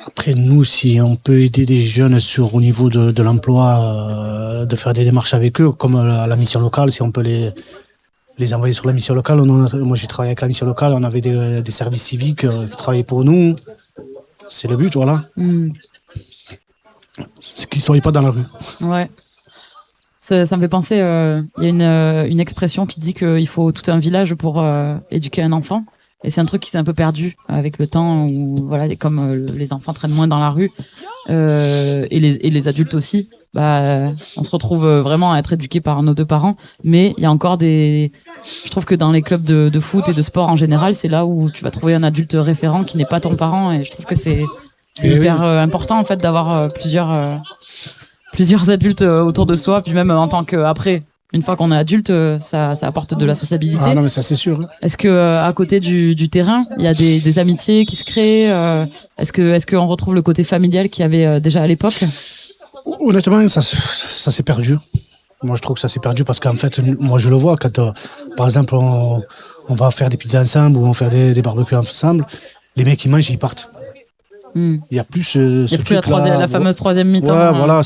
Après, nous, si on peut aider des jeunes au niveau de l'emploi, de faire des démarches avec eux, comme la mission locale, si on peut les envoyer sur la mission locale. Moi, j'ai travaillé avec la mission locale, on avait des services civiques qui travaillaient pour nous. C'est le but, voilà. C'est qu'ils ne soient pas dans la rue. Ouais. Ça me fait penser, il y a une expression qui dit qu'il faut tout un village pour éduquer un enfant. Et c'est un truc qui s'est un peu perdu avec le temps, où comme les enfants traînent moins dans la rue, et les adultes aussi, on se retrouve vraiment à être éduqués par nos 2 parents. Mais il y a encore je trouve que dans les clubs de foot et de sport en général, c'est là où tu vas trouver un adulte référent qui n'est pas ton parent. Et je trouve que c'est hyper important en fait d'avoir plusieurs adultes autour de soi, puis même en tant qu'après Une fois qu'on est adulte, ça apporte de la sociabilité. Ah non, mais ça, c'est sûr. Est-ce que à côté du terrain, il y a des amitiés qui se créent Est-ce qu'on retrouve le côté familial qu'il y avait déjà à l'époque? Honnêtement, ça s'est perdu. Moi, je trouve que ça s'est perdu parce qu'en fait, moi, je le vois quand, par exemple, on va faire des pizzas ensemble ou on fait des barbecues ensemble, les mecs, ils mangent et ils partent. Il n'y a plus ce truc-là. La fameuse troisième mi-temps. Ouais, voilà.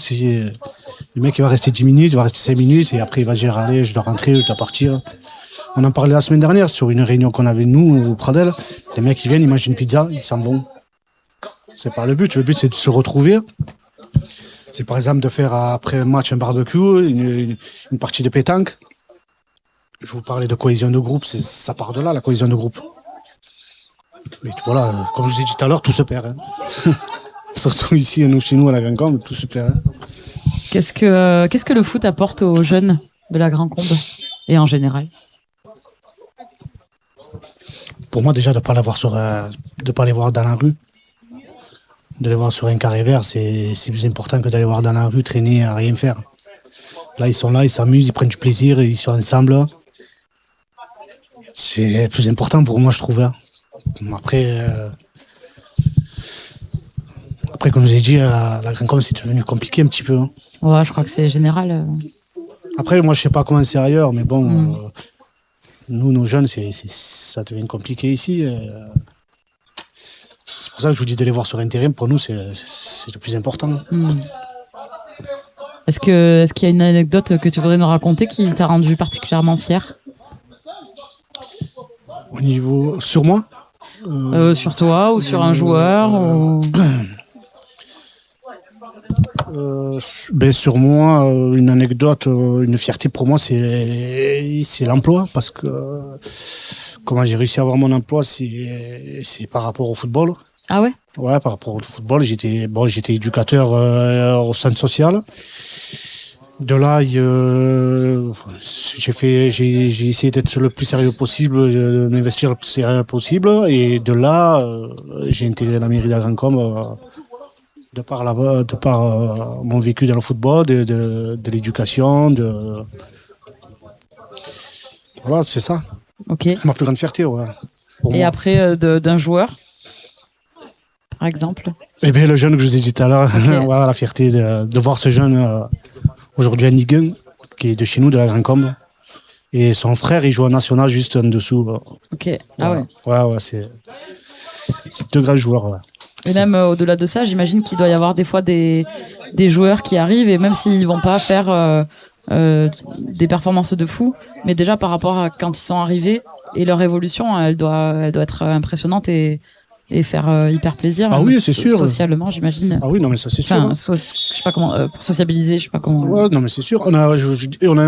Le mec, il va rester 10 minutes, il va rester 5 minutes et après, il va dire, allez, je dois rentrer, je dois partir. On en parlait la semaine dernière sur une réunion qu'on avait, nous, au Pradel. Les mecs, ils viennent, ils mangent une pizza, ils s'en vont. C'est pas le but. Le but, c'est de se retrouver. C'est par exemple de faire après un match un barbecue, une partie de pétanque. Je vous parlais de cohésion de groupe, ça part de là, la cohésion de groupe. Mais voilà, comme je vous ai dit tout à l'heure, tout se perd. Hein. Surtout ici, chez nous, à la Grand Combe, tout se perd. Hein. Qu'est-ce que le foot apporte aux jeunes de la Grand Combe et en général? Pour moi, déjà, de ne pas les voir dans la rue. De les voir sur un carré vert, c'est plus important que d'aller voir dans la rue traîner à rien faire. Là, ils sont là, ils s'amusent, ils prennent du plaisir, ils sont ensemble. C'est le plus important pour moi, je trouve. Hein. Après, comme je l'ai dit, la Grand Combe, c'est devenu compliqué un petit peu. Hein. Ouais, je crois que c'est général. Après, moi, je sais pas comment c'est ailleurs, mais bon, nous, nos jeunes, ça devient compliqué ici. C'est pour ça que je vous dis de les voir sur un terrain. Pour nous, c'est le plus important. Est-ce qu'il y a une anecdote que tu voudrais nous raconter qui t'a rendu particulièrement fier? Au niveau... Sur moi Sur toi ou sur un joueur ou... Sur moi, une anecdote, une fierté pour moi, c'est l'emploi. Parce que comment j'ai réussi à avoir mon emploi, c'est par rapport au football. Ah ouais? Ouais, par rapport au football, j'étais éducateur au centre social. De là, j'ai essayé d'être le plus sérieux possible, de m'investir le plus sérieux possible. Et de là, j'ai intégré la mairie de la Grand Combe de par mon vécu dans le football, de l'éducation, Voilà, c'est ça. Ok. C'est ma plus grande fierté, ouais. Et après, d'un joueur, par exemple? Eh bien, le jeune que je vous ai dit tout à l'heure, okay. Voilà, la fierté de voir ce jeune aujourd'hui en Ligue 1, qui est de chez nous, de la Grand Combe. Et son frère, il joue en national juste en dessous. Ok, ah ouais. Ouais, c'est deux grands joueurs, ouais. Et même au-delà de ça, j'imagine qu'il doit y avoir des fois des joueurs qui arrivent et même s'ils vont pas faire des performances de fou, mais déjà par rapport à quand ils sont arrivés et leur évolution, elle doit être impressionnante et faire hyper plaisir. Ah oui, c'est sûr. Socialement, j'imagine. Ah oui, non mais ça c'est sûr. Enfin, je sais pas comment pour sociabiliser, je sais pas comment. Ouais, non mais c'est sûr. On a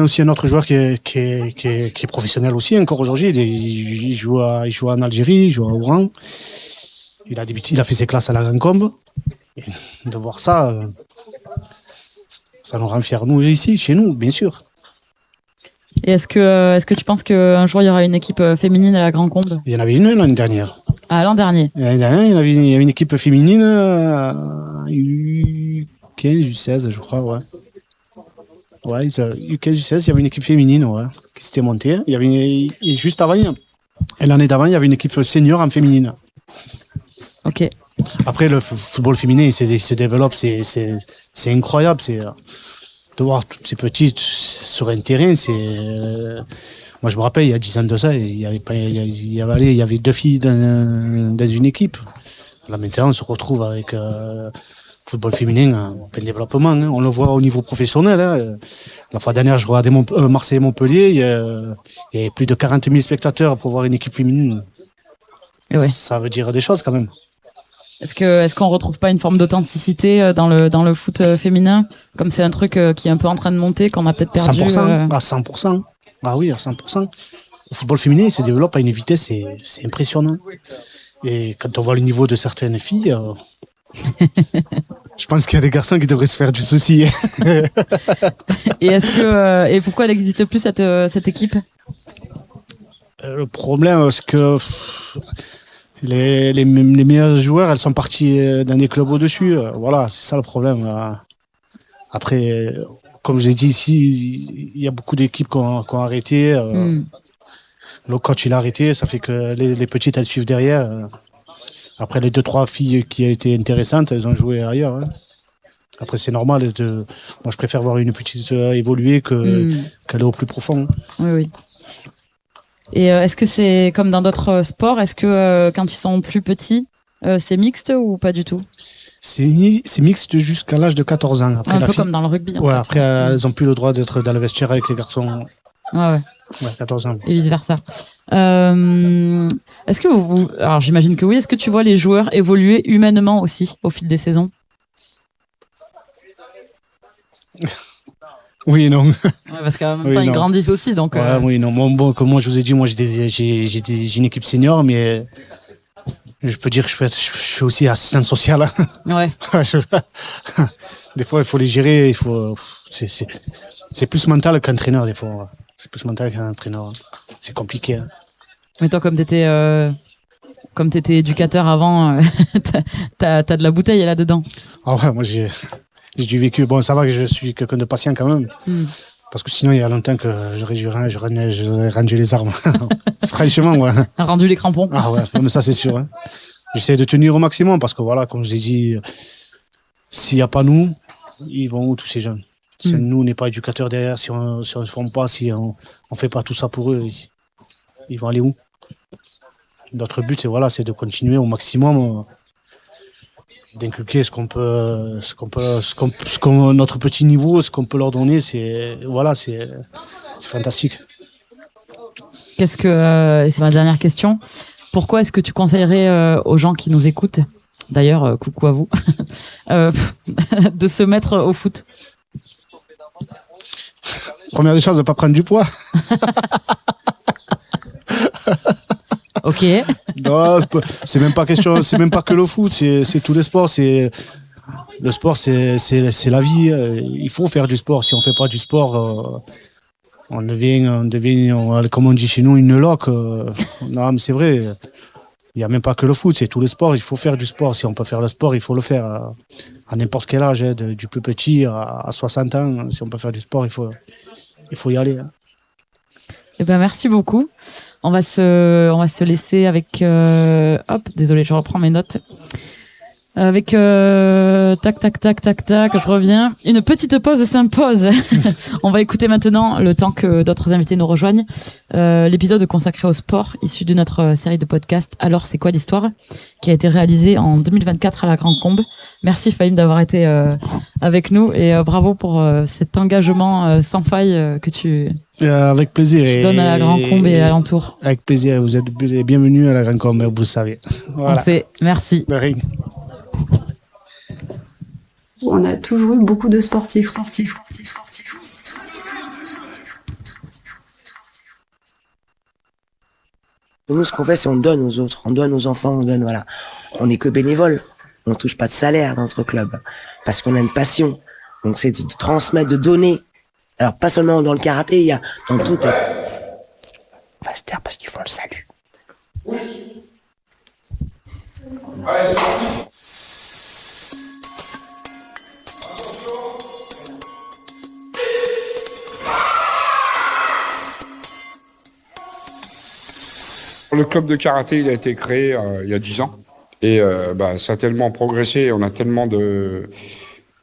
aussi un autre joueur qui est professionnel aussi encore aujourd'hui. Il joue en Algérie, il joue à Oran. Il a débuté, il a fait ses classes à la Grand Combe. Et de voir ça, ça nous rend fiers, nous, ici, chez nous, bien sûr. Et est-ce que tu penses qu'un jour, il y aura une équipe féminine à la Grand Combe? Il y en avait une l'année dernière. Ah, l'an dernier. L'année dernière, il y avait une équipe féminine, U15, U16, je crois, ouais. Ouais, U15, U16, il y avait une équipe féminine, ouais, qui s'était montée. Et juste avant, et l'année d'avant, il y avait une équipe senior en féminine. Ok. Après, le football féminin, il se développe, c'est incroyable. De voir toutes ces petites sur un terrain, moi, je me rappelle, il y a 10 ans de ça, il y avait 2 filles dans une équipe. Là, maintenant, on se retrouve avec football féminin en plein développement. Hein. On le voit au niveau professionnel. Hein. La fois dernière, je regardais Marseille-Montpellier, il y avait plus de 40 000 spectateurs pour voir une équipe féminine. Ouais. Ça veut dire des choses quand même. Est-ce qu'on retrouve pas une forme d'authenticité dans le foot féminin, comme c'est un truc qui est un peu en train de monter, qu'on a peut-être perdu 100%, à 100%. Ah oui, à 100%. Le football féminin il se développe à une vitesse, c'est impressionnant. Et quand on voit le niveau de certaines filles, je pense qu'il y a des garçons qui devraient se faire du souci. Et pourquoi elle n'existe plus cette équipe? Le problème, c'est que les meilleurs joueurs, elles sont parties dans des clubs au-dessus. Voilà, c'est ça le problème. Après, comme j'ai dit ici, il y a beaucoup d'équipes qui ont arrêté. Le coach, il a arrêté. Ça fait que les petites, elles suivent derrière. Après, les 2-3 filles qui ont été intéressantes, elles ont joué ailleurs. Hein. Après, c'est normal. Moi, je préfère voir une petite évoluer qu'aller au plus profond. Oui, oui. Et est-ce que c'est comme dans d'autres sports? Est-ce que quand ils sont plus petits, c'est mixte ou pas du tout? C'est mixte jusqu'à l'âge de 14 ans. Après, un peu comme dans le rugby. Ouais, après, elles n'ont plus le droit d'être dans le vestiaire avec les garçons. Ouais. Ouais, 14 ans. Et vice-versa. Est-ce que alors j'imagine que oui, est-ce que tu vois les joueurs évoluer humainement aussi au fil des saisons? Oui et non. Ouais, parce qu'en même temps, ils grandissent aussi. Donc, oui, non. Bon, comme moi, je vous ai dit, moi, j'ai une équipe senior, mais je peux dire que je suis aussi assistant social. Ouais. Des fois, il faut les gérer. C'est plus mental qu'entraîneur, des fois. C'est plus mental qu'un entraîneur. C'est compliqué. Hein. Mais toi, comme t'étais éducateur avant, t'as de la bouteille là-dedans. Ah ouais, moi j'ai du vécu. Bon, ça va que je suis quelqu'un de patient quand même. Parce que sinon, il y a longtemps que j'aurais rendu les armes. Franchement, ouais. Rendu les crampons. Ah ouais, mais ça c'est sûr. Hein. J'essaie de tenir au maximum parce que voilà, comme je l'ai dit, s'il n'y a pas nous, ils vont où tous ces jeunes? Si nous, on n'est pas éducateurs derrière, si on ne forme pas, si on ne fait pas tout ça pour eux, ils vont aller où? Notre but, c'est de continuer au maximum, d'inculquer notre petit niveau, ce qu'on peut leur donner, c'est fantastique. Et c'est ma dernière question. Pourquoi est-ce que tu conseillerais aux gens qui nous écoutent, d'ailleurs, coucou à vous, de se mettre au foot? Première des choses, de ne pas prendre du poids. Ok. Non, c'est même pas question, c'est même pas que le foot, c'est tous les sports. Le sport, c'est la vie. Il faut faire du sport. Si on fait pas du sport, on devient, comme on dit chez nous, une loque. Non, mais c'est vrai. Il n'y a même pas que le foot, c'est tous les sports. Il faut faire du sport. Si on peut faire le sport, il faut le faire à n'importe quel âge, hein, du plus petit à 60 ans. Si on peut faire du sport, il faut y aller. Hein. Eh ben, merci beaucoup. On va se laisser avec... désolé, je reprends mes notes. Avec tac, je reviens. Une petite pause s'impose. On va écouter maintenant, le temps que d'autres invités nous rejoignent, l'épisode consacré au sport, issu de notre série de podcasts « Alors, c'est quoi l'histoire ?», qui a été réalisé en 2024 à la Grande Combe. Merci Fahim d'avoir été avec nous et bravo pour cet engagement sans faille que tu... Avec plaisir. Tu donnes à la Grande Combe et alentour. Avec plaisir. Vous êtes bienvenus à la Grande Combe, vous le savez. Voilà. On sait. Merci. De rien. On a toujours eu beaucoup de sportifs. Nous, ce qu'on fait, c'est on donne aux autres, on donne aux enfants, on donne, voilà. On n'est que bénévole. On touche pas de salaire dans notre club. Parce qu'on a une passion. Donc, c'est de transmettre, de donner. Alors, pas seulement dans le karaté, il y a dans tout. On va se taire parce qu'ils font le salut. Allez, c'est parti. Le club de karaté, il a été créé il y a 10 ans. Et ça a tellement progressé, on a tellement de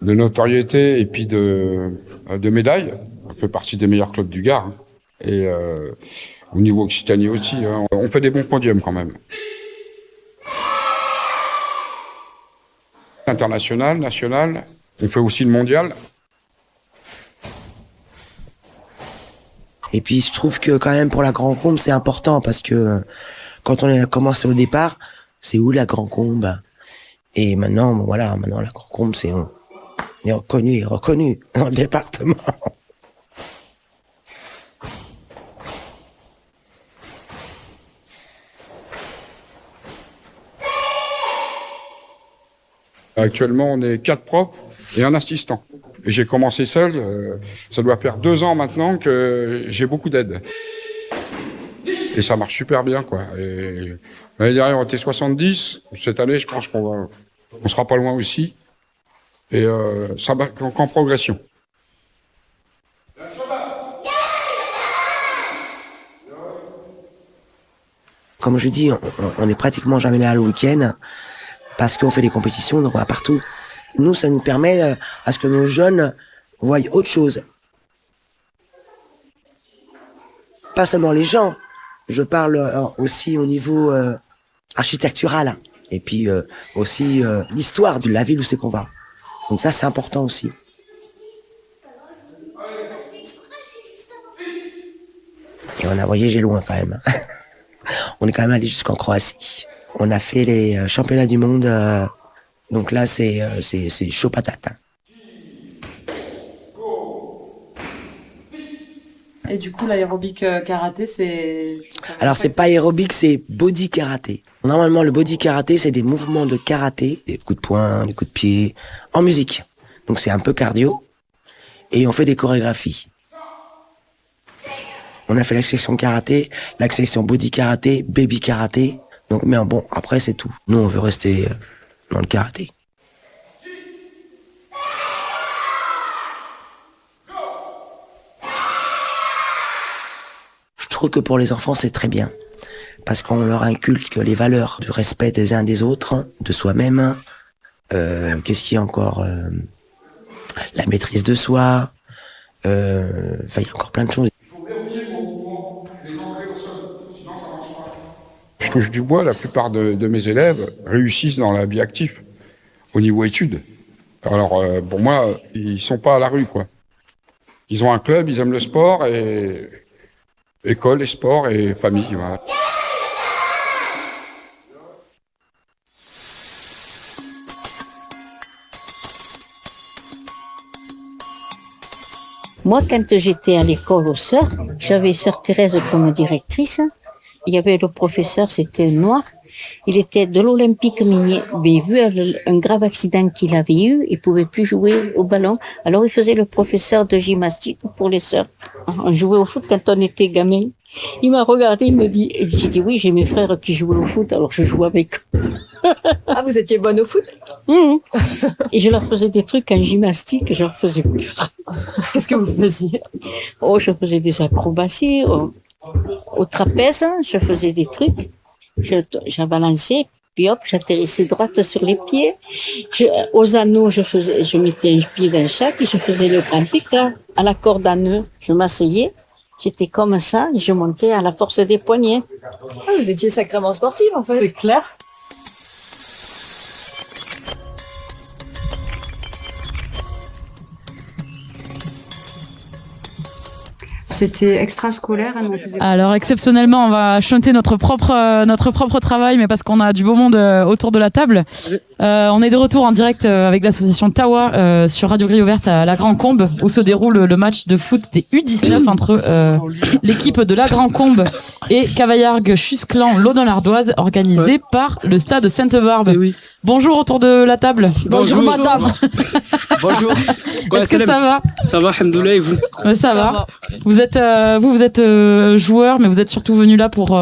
notoriété et puis de médailles. On fait partie des meilleurs clubs du Gard. Hein. Et au niveau Occitanie aussi, hein, on fait des bons podiums quand même. International, national, on fait aussi le mondial. Et puis, il se trouve que quand même pour la Grande Combe, c'est important parce que quand on a commencé au départ, c'est où la Grande Combe? Et maintenant, maintenant la Grande Combe, on est reconnu dans le département. Actuellement, on est 4 pros et un assistant. Et j'ai commencé seul, ça doit faire 2 ans maintenant que j'ai beaucoup d'aide. Et ça marche super bien, quoi. Et l'année dernière, on était 70. Cette année, je pense qu'on sera pas loin aussi. Et ça va qu'en progression. comme je dis, on est pratiquement jamais là le week-end parce qu'on fait des compétitions, donc on va partout. Nous, ça nous permet à ce que nos jeunes voient autre chose. Pas seulement les gens, je parle aussi au niveau architectural et puis aussi l'histoire de la ville où c'est qu'on va. Donc ça, c'est important aussi. Et on a voyagé loin quand même. On est quand même allé jusqu'en Croatie. On a fait les championnats du monde. Donc là, c'est chaud patate. Et du coup, l'aérobic karaté, c'est... Alors, c'est pas aérobic, c'est body karaté. Normalement, le body karaté, c'est des mouvements de karaté, des coups de poing, des coups de pied, en musique. Donc, c'est un peu cardio. Et on fait des chorégraphies. On a fait la section karaté, la section body karaté, baby karaté. Donc, mais bon, après, c'est tout. Nous, on veut rester dans le karaté. Je trouve que pour les enfants, c'est très bien. Parce qu'on leur inculque les valeurs du respect des uns des autres, de soi-même. Qu'est-ce qu'il y a encore la maîtrise de soi. Il y a encore plein de choses. Je touche du bois, la plupart de mes élèves réussissent dans la vie active, au niveau études. Alors, pour moi, ils sont pas à la rue, quoi. Ils ont un club, ils aiment le sport, et école et sport et famille, voilà. Moi, quand j'étais à l'école aux Sœurs, j'avais Sœur Thérèse comme directrice. Il y avait le professeur, c'était noir. Il était de l'Olympique minier, mais vu un grave accident qu'il avait eu, il pouvait plus jouer au ballon. Alors il faisait le professeur de gymnastique pour les sœurs. On jouait au foot quand on était gamin. Il m'a regardé, il me dit, j'ai dit oui, j'ai mes frères qui jouaient au foot, alors je joue avec eux. Ah, vous étiez bonne au foot? Et je leur faisais des trucs en gymnastique, je leur faisais peur. Qu'est-ce que vous faisiez? Oh, je faisais des acrobaties, au trapèze, je faisais des trucs. J'ai balancé, puis hop, j'atterrissais droite sur les pieds. Aux anneaux, je mettais un pied dans chaque, et je faisais le grand écart. À la corde à nœud, je m'asseyais. J'étais comme ça, et je montais à la force des poignets. Ah, vous étiez sacrément sportive, en fait. C'est clair. C'était extrascolaire. Alors exceptionnellement, on va chanter notre propre travail, mais parce qu'on a du beau monde autour de la table. On est de retour en direct avec l'association Tawa sur Radio Grille Ouverte à La Grand Combe, où se déroule le match de foot des U19 entre l'équipe de La Grand Combe et Cavaillargues-Chusclan Laudon-l'Ardoise, organisé par le stade Sainte-Barbe. Oui. Bonjour autour de la table. Bonjour madame. Bonjour. Est-ce que ça va? Ça va, alhamdoulilah, et vous? Ça va. Vous êtes joueur, mais vous êtes surtout venu là pour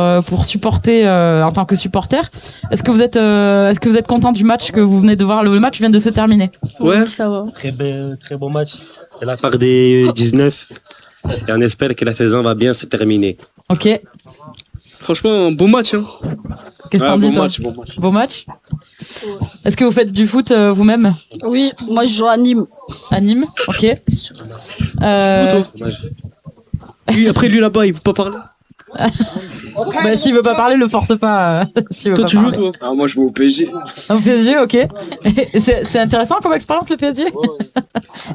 supporter en tant que supporter. Est-ce que vous êtes content du match que vous venez de voir? Le match vient de se terminer. Ouais, ça va. Très bon match de la part des 19. Et on espère que la saison va bien se terminer. Ok. Franchement, un bon match. Hein. Qu'est-ce que t'en dis, toi? Beau match. Est-ce que vous faites du foot vous-même? Oui, moi je joue à Nîmes. À Nîmes, ok. Oui, après lui là-bas, il veut pas parler. Bah, s'il veut pas parler, le force pas. Toi, tu joues, toi? Ah, moi, je joue au PSG. Au PSG, ok. C'est intéressant comme expérience, le PSG.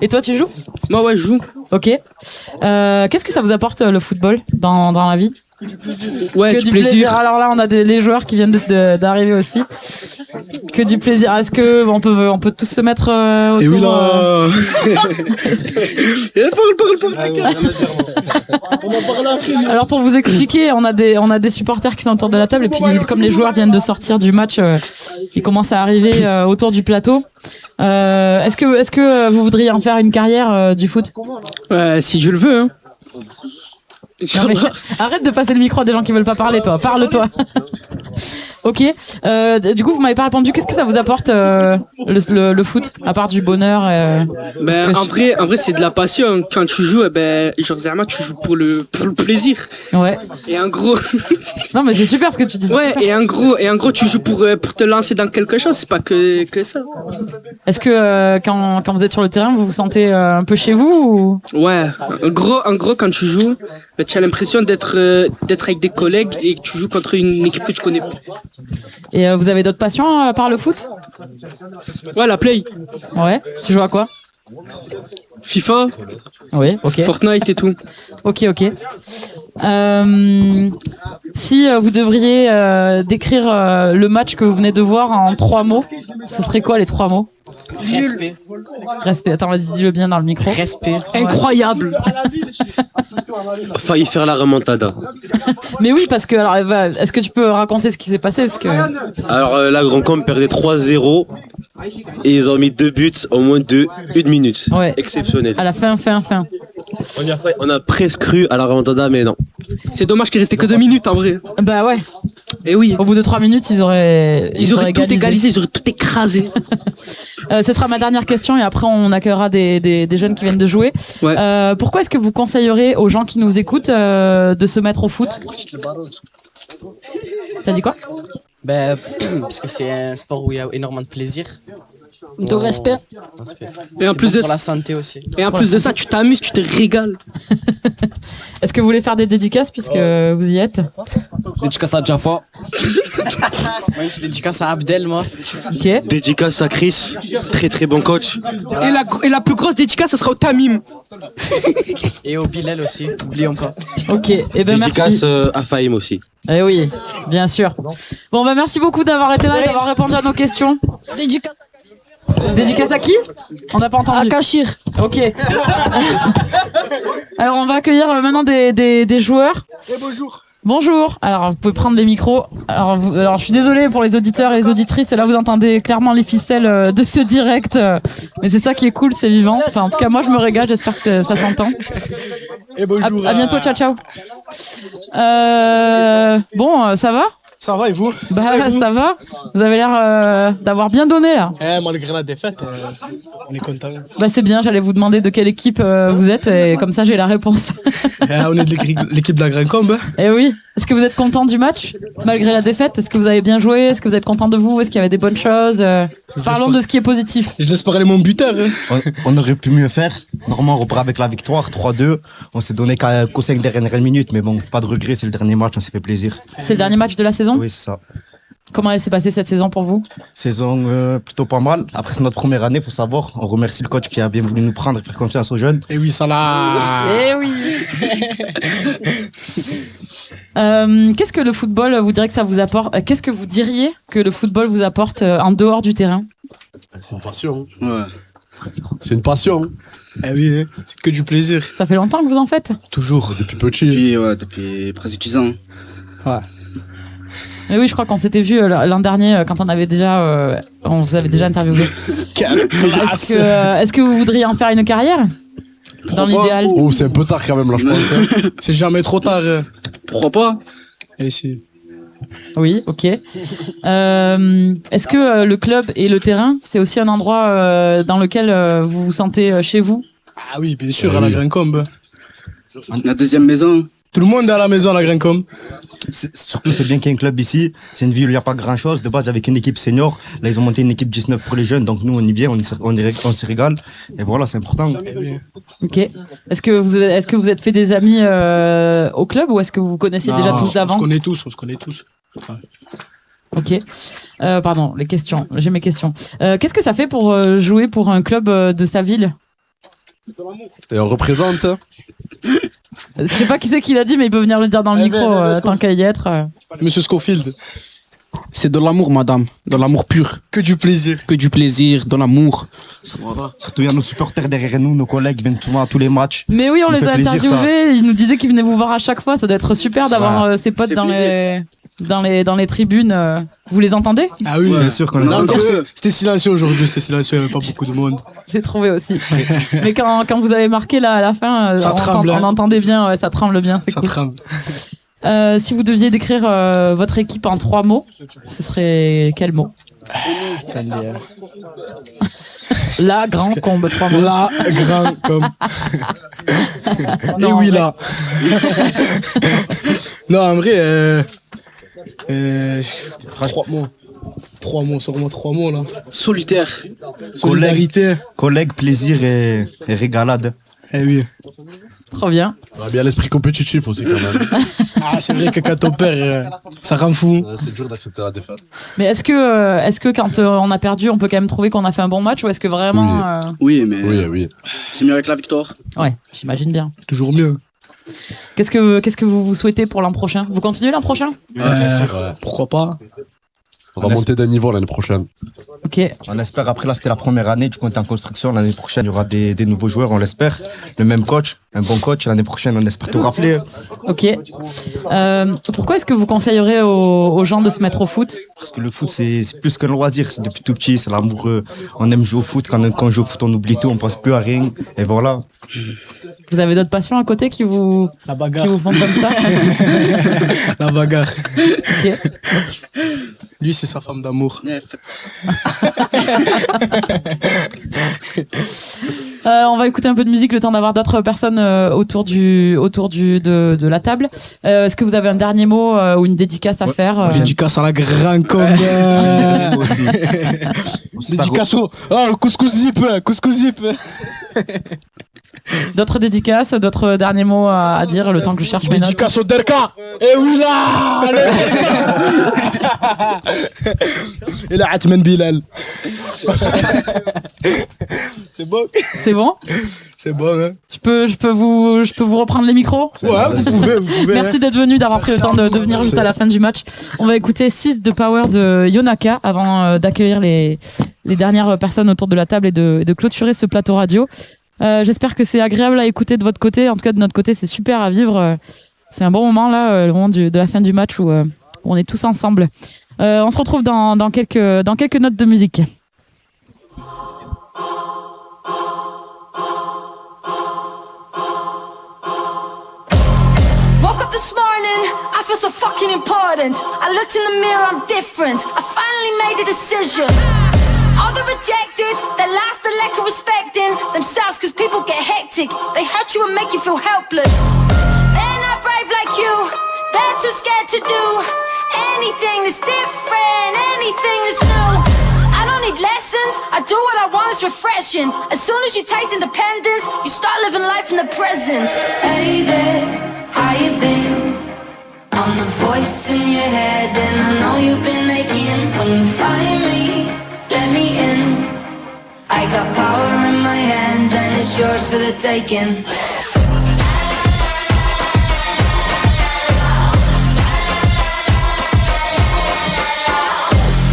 Et toi, tu joues? Moi, ouais, je joue. Ok. Qu'est-ce que ça vous apporte, le football, dans la vie? Que du plaisir. Ouais, que du plaisir. Alors là, on a les joueurs qui viennent d'arriver aussi. Que du plaisir. Est-ce que on peut tous se mettre autour? Et oui là. Parle. Alors pour vous expliquer, on a des supporters qui sont autour de la table et puis comme les joueurs viennent de sortir du match, ils commencent à arriver autour du plateau. Est-ce que vous voudriez en faire une carrière du foot? Si Dieu le veut. Hein. Non, arrête de passer le micro à des gens qui veulent pas parler, toi. Parle-toi. Ok. Du coup, vous m'avez pas répondu. Qu'est-ce que ça vous apporte le foot, à part du bonheur Ben, en vrai, c'est de la passion. Quand tu joues, genre Zerma, tu joues pour le plaisir. Ouais. Et en gros. Non, mais c'est super ce que tu dis. Ouais, et en gros, tu joues pour te lancer dans quelque chose. C'est pas que ça. Est-ce que quand vous êtes sur le terrain, vous vous sentez un peu chez vous ou... Ouais. En gros, quand tu joues, tu as l'impression d'être avec des collègues et que tu joues contre une équipe que tu connais pas. Et vous avez d'autres passions à part le foot? Ouais, la play. Ouais. Tu joues à quoi? FIFA. Oui, ok. Fortnite et tout. Ok. Si vous devriez décrire le match que vous venez de voir en 3 mots, ce serait quoi les 3 mots? Respect. Attends, vas-y, dis-le bien dans le micro. Respect. Incroyable. Failli faire la remontada. Mais oui, parce que alors, est-ce que tu peux raconter ce qui s'est passé parce que... Alors la Grand Camp perdait 3-0 et ils ont mis 2 buts en moins de 1 minute. Ouais. Exceptionnel. À la fin. On a presque cru à la remontada, mais non. C'est dommage qu'il restait que 2 minutes en vrai. Bah ouais. Et oui. Au bout de 3 minutes, ils auraient tout égalisé, ils auraient tout écrasé. Ce sera ma dernière question et après on accueillera des jeunes qui viennent de jouer. Ouais. Pourquoi est-ce que vous conseillerez aux gens qui nous écoutent de se mettre au foot? T'as dit quoi? Parce que c'est un sport où il y a énormément de plaisir. De respect. Et en plus de pour la santé aussi. Et en plus de ça, tu t'amuses, tu te régales. Est-ce que vous voulez faire des dédicaces puisque vous y êtes? Dédicace à Jaffa. Moi, je dédicace à Abdel, moi. Ok. Dédicace à Chris, très très bon coach. Et la plus grosse dédicace, ce sera au Tamim. Et au Bilal aussi, n'oublions pas. Ok, et Dédicace merci. à Fahim aussi. Eh oui, bien sûr. Bon, merci beaucoup d'avoir été là et d'avoir répondu à nos questions. Dédicace à qui? On n'a pas entendu. À Kachir. Ok. Alors, on va accueillir maintenant des joueurs. Bonjour. Bonjour. Alors, vous pouvez prendre les micros. Alors, je suis désolée pour les auditeurs et les auditrices. Et là, vous entendez clairement les ficelles de ce direct. Mais c'est ça qui est cool, c'est vivant. Enfin, en tout cas, moi, je me régale. J'espère que ça s'entend. Et bonjour. À bientôt. Ciao. Bon, ça va? Ça va et vous? Ça va. Vous avez l'air d'avoir bien donné là. Malgré la défaite, on est content. C'est bien, j'allais vous demander de quelle équipe vous êtes et comme ça j'ai la réponse. On est de l'équipe de la Grand Combe. Eh oui. Est-ce que vous êtes content du match malgré la défaite? Est-ce que vous avez bien joué? Est-ce que vous êtes content de vous? Est-ce qu'il y avait des bonnes choses? Parlons de ce qui est positif. Je laisse parler mon buteur. On aurait pu mieux faire. Normalement, on repart avec la victoire 3-2. On s'est donné qu'aux 5 dernières minutes, mais bon, pas de regret, c'est le dernier match, on s'est fait plaisir. C'est le dernier match de la saison? Oui, c'est ça. Comment elle s'est passée cette saison pour vous? Saison plutôt pas mal. Après, c'est notre première année, faut savoir. On remercie le coach qui a bien voulu nous prendre et faire confiance aux jeunes. Et oui, ça l'a. Eh oui. Qu'est-ce que le football, vous direz que ça vous apporte? Qu'est-ce que vous diriez que le football vous apporte en dehors du terrain? C'est une passion. Ouais. C'est une passion. Eh oui, c'est que du plaisir. Ça fait longtemps que vous en faites? Toujours, depuis petit. Depuis presque 10 ans. Ouais. Mais oui, je crois qu'on s'était vu l'an dernier quand on avait déjà, on vous avait déjà interviewé. Est-ce que vous voudriez en faire une carrière? Dans l'idéal. Oh, c'est un peu tard quand même là, je pense. C'est jamais trop tard. Pourquoi pas? Et si. Oui, ok. Est-ce que le club et le terrain, c'est aussi un endroit dans lequel vous vous sentez chez vous? Ah oui, bien sûr, à la Grand Combe. La deuxième maison. Tout le monde est à la maison à la Grand Combe. Surtout, c'est bien qu'il y ait un club ici. C'est une ville où il n'y a pas grand chose. De base, avec une équipe senior, là, ils ont monté une équipe 19 pour les jeunes. Donc, nous, on y vient, on se régale. Et voilà, c'est important. Ok. Est-ce que vous êtes fait des amis au club ou est-ce que vous vous connaissiez déjà tous d'avant? On se connaît tous. Ouais. Ok. Pardon, les questions. J'ai mes questions. Qu'est-ce que ça fait pour jouer pour un club de sa ville? Et on représente. Je sais pas qui c'est qui l'a dit, mais il peut venir le dire dans le micro tant qu'à y être. Monsieur Schofield. C'est de l'amour, madame. De l'amour pur. Que du plaisir. Que du plaisir, de l'amour. Surtout, il y a nos supporters derrière nous, nos collègues viennent souvent à tous les matchs. Mais oui, on les a plaisir, interviewés. Ils nous disaient qu'ils venaient vous voir à chaque fois. Ça doit être super d'avoir ses potes dans les tribunes. Vous les entendez? Ah oui, bien sûr qu'on les entend. C'était silencieux aujourd'hui, il n'y avait pas beaucoup de monde. J'ai trouvé aussi. Mais quand vous avez marqué là à la fin, Ça tremble, on entendait bien, ça tremble bien, c'est cool. Tremble. Si vous deviez décrire votre équipe en 3 mots, ce serait quel mot? La Grand Combe, 3 mots. La Grand Combe. Et oui, là. Non, en vrai, 3 mots, sûrement 3 mots, là. Solitaire. Solidarité. Collègue, plaisir et régalade. Eh oui. Trop bien. On a bien l'esprit compétitif aussi, quand même. Ah, c'est vrai que quand on perd, ça rend fou. C'est dur d'accepter la défaite. Mais est-ce que quand on a perdu, on peut quand même trouver qu'on a fait un bon match ou est-ce que vraiment. Oui, mais. Oui. C'est mieux avec la victoire. Ouais, j'imagine bien. Toujours mieux. Qu'est-ce que vous souhaitez pour l'an prochain? Vous continuez l'an prochain? Pourquoi pas? On va monter d'un niveau l'année prochaine. Ok. On espère, après là c'était la première année, du coup on est en construction, l'année prochaine il y aura des nouveaux joueurs, on l'espère. Le même coach, un bon coach, l'année prochaine on espère tout rafler. Ok. Pourquoi est-ce que vous conseillerez aux gens de se mettre au foot? Parce que le foot c'est plus qu'un loisir, c'est depuis tout petit, c'est l'amoureux. On aime jouer au foot, quand on joue au foot on oublie tout, on pense plus à rien, et voilà. Vous avez d'autres passions à côté qui vous font comme ça? La bagarre. Ok. Lui, c'est sa femme d'amour. On va écouter un peu de musique, le temps d'avoir d'autres personnes autour de la table. Est-ce que vous avez un dernier mot ou une dédicace à faire? Dédicace à la Grand Combe. Dédicace au couscous zip. D'autres dédicaces, d'autres derniers mots à dire le temps que je cherche mes notes. Dédicace au Derka. Et oui là, et la Atman Bilal. C'est bon. C'est bon. C'est bon, hein. Je peux vous reprendre les micros? Ouais, vous pouvez. Merci hein. d'être venu, d'avoir pris le temps de venir juste à la fin du match. On va écouter 6 de Power de Yonaka avant d'accueillir les dernières personnes autour de la table et de clôturer ce plateau radio. J'espère que c'est agréable à écouter de votre côté. En tout cas, de notre côté, c'est super à vivre. C'est un bon moment là, le moment de la fin du match où on est tous ensemble. On se retrouve dans quelques notes de musique. Woke up this morning, I feel so fucking important. I looked in the mirror, I'm different. I finally made a decision. All the rejected, that lost the lack of respecting themselves, cause people get hectic. They hurt you and make you feel helpless. They're not brave like you, they're too scared to do anything that's different, anything that's new. I don't need lessons, I do what I want, it's refreshing. As soon as you taste independence, you start living life in the present. Hey there, how you been? I'm the voice in your head and I know you've been making. When you find me, let me in. I got power in my hands and it's yours for the taking.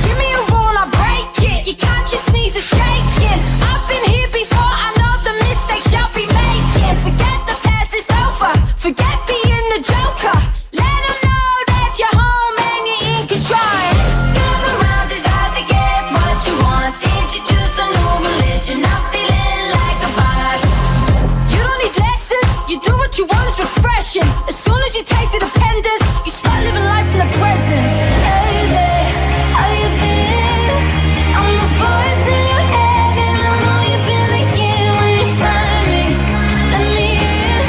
Give me a rule, I break it. You can't just sneeze or shaking. I've been here before, I know the mistakes you'll be making. Forget the past, it's over. Forget being the joker. Let them know that you're home and you're in control. Look around, it's hard to get what you want. Introduce a new religion, I'm feeling like a boss. You don't need lessons, you do what you want, it's refreshing. As soon as you taste independence, you start living life in the present. Hey there, how you been? I'm the voice in your head and I know you've been thinking. When you find me, let me in.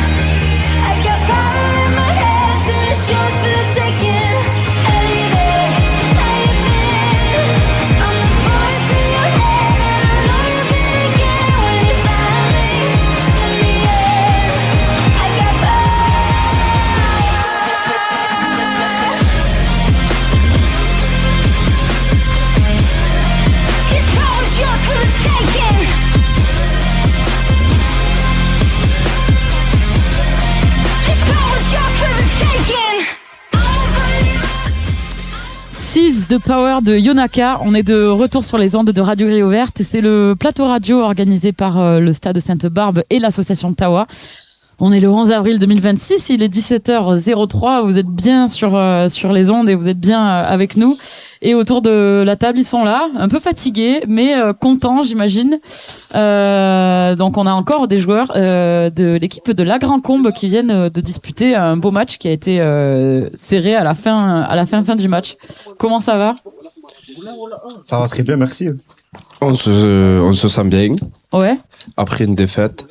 I got power in my hands and it's yours for the taking. Hey there, how you been? I'm the voice in your head and I know you've been thinking. When you find me, let me in. I got power. This power's yours for the taking. This power's yours for the taking. 6 de Power de Yonaka. On est de retour sur les ondes de Radio Grille Ouverte. C'est le plateau radio organisé par le Stade Sainte-Barbe et l'association Tawa. On est le 11 avril 2026, il est 17h03, vous êtes bien sur les ondes et vous êtes bien avec nous. Et autour de la table, ils sont là, un peu fatigués, mais contents, j'imagine. Donc on a encore des joueurs de l'équipe de la Grand Combe qui viennent de disputer un beau match qui a été serré à la fin du match. Comment ça va ? Ça va très bien, merci. On se sent bien. Ouais. Après une défaite.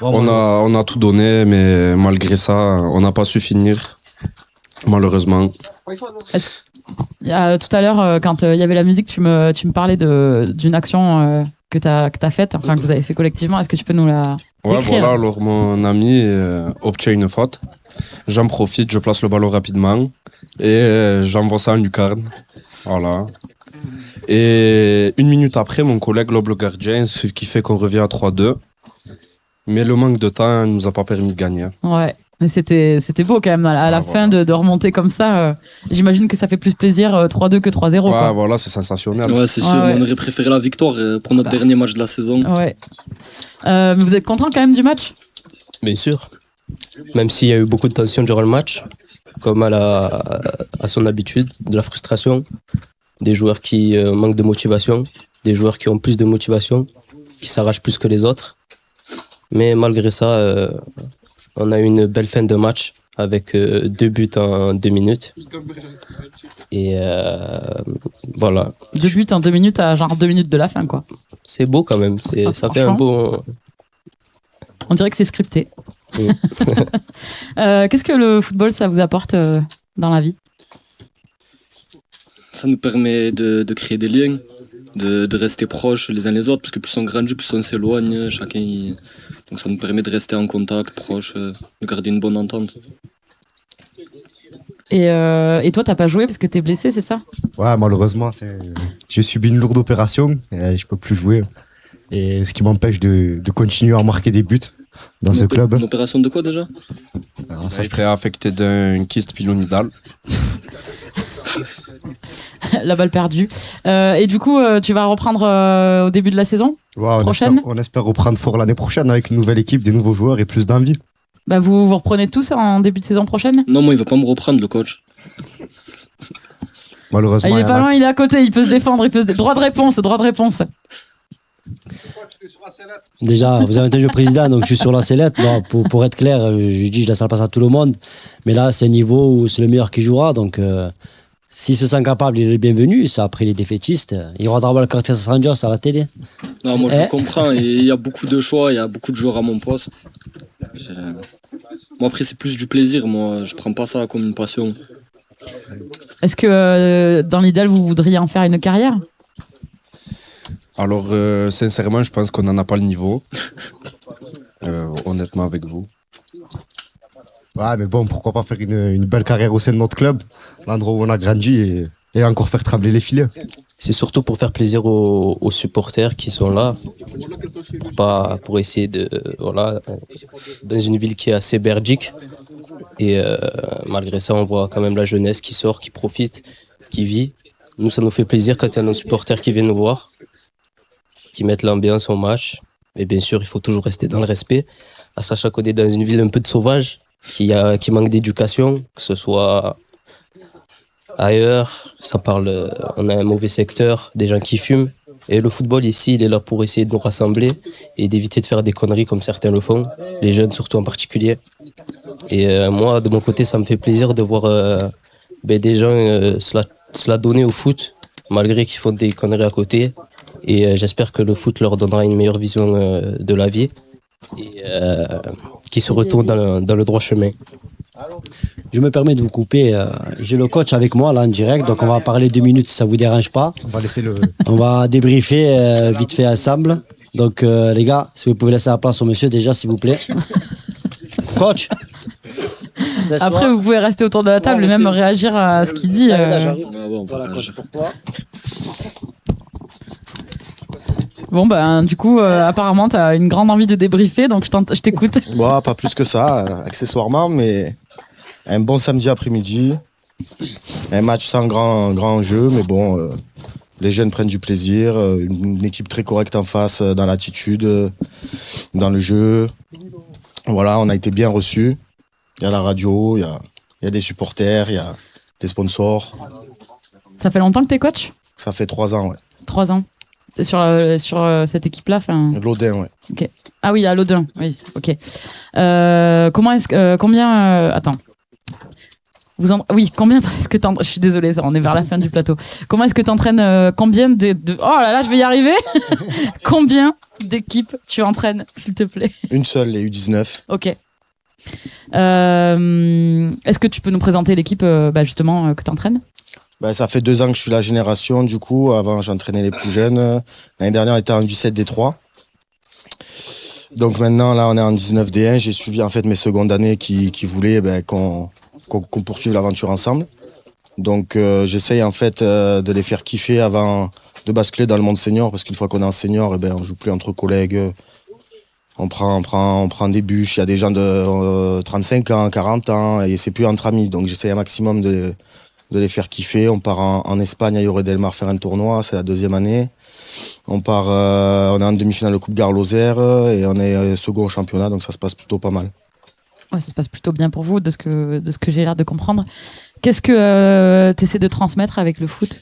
On a tout donné, mais malgré ça, on n'a pas su finir. Malheureusement. Tout à l'heure, quand il y avait la musique, tu me parlais d'une action que t'as faite, enfin que vous avez fait collectivement. Est-ce que tu peux nous la décrire ? Voilà, alors mon ami obtient une faute. J'en profite, je place le ballon rapidement et j'envoie ça en lucarne. Voilà. Et 1 minute après, mon collègue lobe le gardien, ce qui fait qu'on revient à 3-2. Mais le manque de temps ne nous a pas permis de gagner. Ouais, mais c'était beau quand même à la fin de remonter comme ça. J'imagine que ça fait plus plaisir 3-2 que 3-0. Ouais, quoi. voilà, c'est sensationnel. Ouais, c'est sûr, on aurait préféré la victoire pour notre dernier match de la saison. Ouais. Mais vous êtes content quand même du match ? Bien sûr. Même s'il y a eu beaucoup de tension durant le match, comme à son habitude, de la frustration, des joueurs qui manquent de motivation, des joueurs qui ont plus de motivation, qui s'arrachent plus que les autres. Mais malgré ça, on a eu une belle fin de match avec 2 buts en 2 minutes. Et voilà. 2 buts en 2 minutes à genre 2 minutes de la fin, quoi. C'est beau quand même. Ça fait un beau... On dirait que c'est scripté. Oui. Qu'est-ce que le football, ça vous apporte dans la vie ? Ça nous permet de créer des liens, de rester proches les uns les autres, parce que plus on grandit, plus on s'éloigne, donc ça nous permet de rester en contact, proches, de garder une bonne entente. Et toi, t'as pas joué parce que t'es blessé, c'est ça ? Ouais, malheureusement, j'ai subi une lourde opération, et je peux plus jouer. Et ce qui m'empêche de continuer à marquer des buts dans ce club. Une opération de quoi déjà ? Ça, je serais affecté d'un kyste pilonidal. La balle perdue. Et du coup, tu vas reprendre au début de la saison prochaine ? On espère reprendre fort l'année prochaine avec une nouvelle équipe, des nouveaux joueurs et plus d'envie. Bah vous reprenez tous en début de saison prochaine ? Non, moi, il va pas me reprendre, le coach. Malheureusement. Il est pas loin, il est à côté, il peut se défendre, droit de réponse. Déjà, vous avez entendu le président, donc je suis sur la sellette. Bon, pour être clair, je dis je laisse la place à tout le monde. Mais là, c'est un niveau où c'est le meilleur qui jouera. Donc, s'il se sent capable, il est le bienvenu. Ça, après, les défaitistes, il y aura d'abord le quartier Rangers à la télé. Non, moi, je comprends. Il y a beaucoup de choix, il y a beaucoup de joueurs à mon poste. Moi, après, c'est plus du plaisir. Moi, je prends pas ça comme une passion. Est-ce que dans l'idéal, vous voudriez en faire une carrière ? Alors, sincèrement, je pense qu'on n'en a pas le niveau. Honnêtement, avec vous. Ouais, mais bon, pourquoi pas faire une belle carrière au sein de notre club, l'endroit où on a grandi, et encore faire trembler les filets. C'est surtout pour faire plaisir aux supporters qui sont là, pour essayer de... Voilà, dans une ville qui est assez bergique. Et malgré ça, on voit quand même la jeunesse qui sort, qui profite, qui vit. Nous, ça nous fait plaisir quand il y a nos supporters qui viennent nous voir, qui mettent l'ambiance au match. Et bien sûr, il faut toujours rester dans le respect. À sachant qu'on est dans une ville un peu de sauvage, qui manque d'éducation, que ce soit ailleurs. On a un mauvais secteur, des gens qui fument. Et le football ici, il est là pour essayer de nous rassembler et d'éviter de faire des conneries comme certains le font, les jeunes surtout en particulier. Et moi, de mon côté, ça me fait plaisir de voir des gens se la donner au foot, malgré qu'ils font des conneries à côté. Et j'espère que le foot leur donnera une meilleure vision de la vie et qu'ils se retournent dans le droit chemin. Je me permets de vous couper. J'ai le coach avec moi là en direct, donc on va parler 2 minutes si ça vous dérange pas. On va débriefer vite fait ensemble. Donc les gars, si vous pouvez laisser la place au monsieur déjà, s'il vous plaît. Coach. Après, vous pouvez rester autour de la table et même réagir à ce qu'il dit. Voilà, coach, pour toi. Bon, ben, du coup, apparemment, tu as une grande envie de débriefer, donc je t'écoute. Bon, pas plus que ça, accessoirement, mais un bon samedi après-midi. Un match sans grand enjeu, mais bon, les jeunes prennent du plaisir. Une équipe très correcte en face, dans l'attitude, dans le jeu. Voilà, on a été bien reçus. Il y a la radio, il y a des supporters, il y a des sponsors. Ça fait longtemps que t'es coach ? Ça fait 3 ans, ouais. 3 ans. Sur cette équipe-là, L'Audin, ouais. Ok. Ah oui, à l'Audin, oui, ok. Comment est-ce que... combien... attends. Oui, combien est-ce que je suis désolée, on est vers la fin du plateau. Comment est-ce que tu entraînes combien de... Oh là là, je vais y arriver. Combien d'équipes tu entraînes, s'il te plaît ? Une seule, les U19. Ok. Est-ce que tu peux nous présenter l'équipe justement que tu entraînes ? Ça fait 2 ans que je suis la génération, du coup. Avant, j'entraînais les plus jeunes. L'année dernière, on était en 17 D3. Donc maintenant, là, on est en 19 D1. J'ai suivi en fait mes secondes années qui voulaient qu'on poursuive l'aventure ensemble. Donc j'essaye en fait de les faire kiffer avant de basculer dans le monde senior, parce qu'une fois qu'on est en senior, on joue plus entre collègues. On prend des bûches. Il y a des gens de 35 ans, 40 ans, et c'est plus entre amis. Donc j'essaye un maximum de les faire kiffer. On part en Espagne à Lloret del Mar faire un tournoi, c'est la 2e année. On est en demi-finale de Coupe Gare-Lozère et on est second au championnat, donc ça se passe plutôt pas mal. Ouais, ça se passe plutôt bien pour vous, de ce que j'ai l'air de comprendre. Qu'est-ce que tu essaies de transmettre avec le foot ?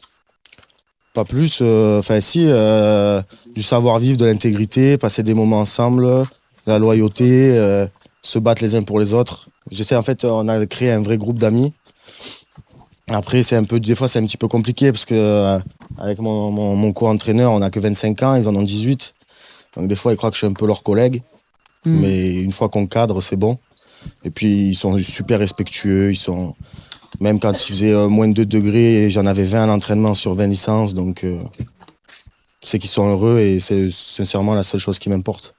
Pas plus, du savoir-vivre, de l'intégrité, passer des moments ensemble, la loyauté, se battre les uns pour les autres. J'essaie, en fait, on a créé un vrai groupe d'amis. Après, des fois, c'est un petit peu compliqué parce que avec mon co-entraîneur, on n'a que 25 ans, ils en ont 18. Donc des fois, ils croient que je suis un peu leur collègue. Mais une fois qu'on cadre, c'est bon. Et puis, ils sont super respectueux. Même quand il faisait moins de 2 degrés, j'en avais 20 à l'entraînement sur 20 licences. Donc, c'est qu'ils sont heureux et c'est sincèrement la seule chose qui m'importe.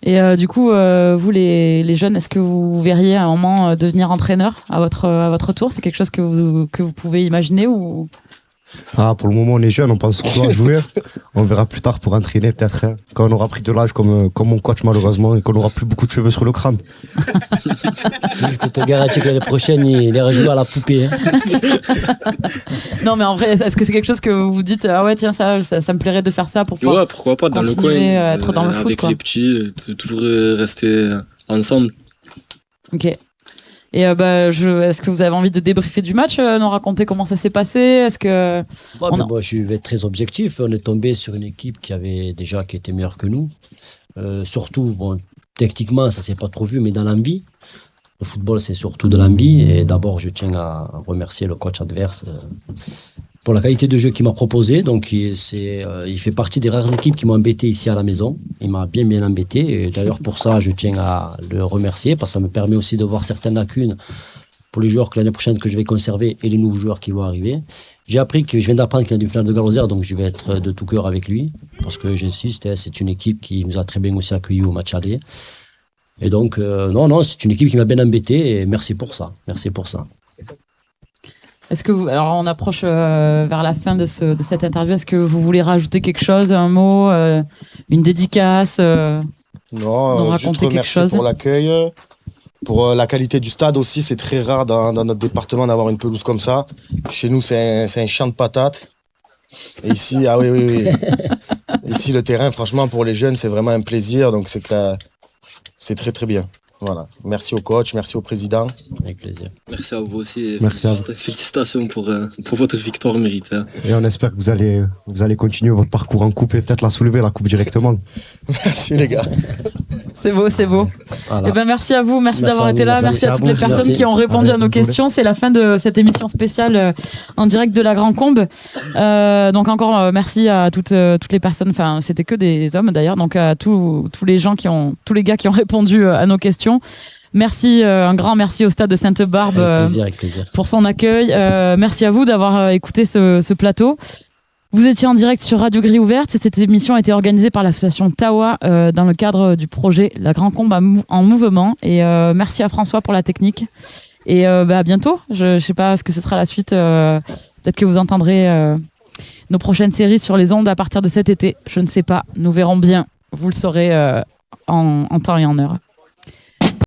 Et du coup, vous les jeunes, est-ce que vous verriez à un moment devenir entraîneur à votre tour ? C'est quelque chose que vous pouvez imaginer ou... Pour le moment, on est jeunes, on pense surtout à jouer. On verra plus tard pour entraîner, peut-être, hein, quand on aura pris de l'âge, comme mon coach, malheureusement, et qu'on aura plus beaucoup de cheveux sur le crâne. Je peux te garantir que l'année prochaine, il ira jouer à la poupée. Hein. Non, mais en vrai, est-ce que c'est quelque chose que vous vous dites, ah ouais, tiens, ça me plairait de faire ça pour pouvoir pourquoi pas, dans le coin, être dans le foot, avec quoi. les petits, toujours rester ensemble. Ok. Et est-ce que vous avez envie de débriefer du match, nous raconter comment ça s'est passé ? Est-ce que moi, je vais être très objectif. On est tombé sur une équipe qui était meilleure que nous. Surtout, techniquement, ça s'est pas trop vu, mais dans l'envie. Le football, c'est surtout de l'envie. Et d'abord, je tiens à remercier le coach adverse pour la qualité de jeu qu'il m'a proposé. Donc, il fait partie des rares équipes qui m'ont embêté ici à la maison. Il m'a bien embêté. Et d'ailleurs, pour ça, je tiens à le remercier parce que ça me permet aussi de voir certaines lacunes pour les joueurs que l'année prochaine que je vais conserver et les nouveaux joueurs qui vont arriver. Je viens d'apprendre qu'il y a une finale de Gare-Lozère, donc je vais être de tout cœur avec lui parce que j'insiste, c'est une équipe qui nous a très bien aussi accueillis au match aller. Et donc, non, c'est une équipe qui m'a bien embêté et merci pour ça. Merci pour ça. Est-ce que alors on approche vers la fin de cette interview, est-ce que vous voulez rajouter quelque chose, un mot, une dédicace Non, juste remercier pour l'accueil, pour la qualité du stade aussi. C'est très rare dans notre département d'avoir une pelouse comme ça. Chez nous, c'est un champ de patates. Et ici, oui. Ici, le terrain, franchement, pour les jeunes, c'est vraiment un plaisir. Donc c'est très très bien. Voilà. Merci au coach, merci au président. Avec plaisir. Merci à vous aussi. Merci à vous. Félicitations pour votre victoire méritée. Et on espère que vous allez continuer votre parcours en coupe et peut-être la soulever, la coupe directement. Merci les gars. C'est beau. Voilà. Et merci à vous, merci d'avoir été là, merci à toutes les personnes merci. Qui ont répondu à nos questions. C'est la fin de cette émission spéciale en direct de la Grand Combe. Donc encore merci à toutes les personnes, enfin c'était que des hommes d'ailleurs, donc à tous les gars qui ont répondu à nos questions. Merci, un grand merci au Stade de Sainte-Barbe avec plaisir. Pour son accueil. Merci à vous d'avoir écouté ce plateau. Vous étiez en direct sur Radio Grille Ouverte. Cette émission a été organisée par l'association Tawa dans le cadre du projet La Grand Combe en mouvement. Et merci à François pour la technique. Et à bientôt. Je ne sais pas ce que ce sera la suite. Peut-être que vous entendrez nos prochaines séries sur les ondes à partir de cet été. Je ne sais pas. Nous verrons bien. Vous le saurez en temps et en heure.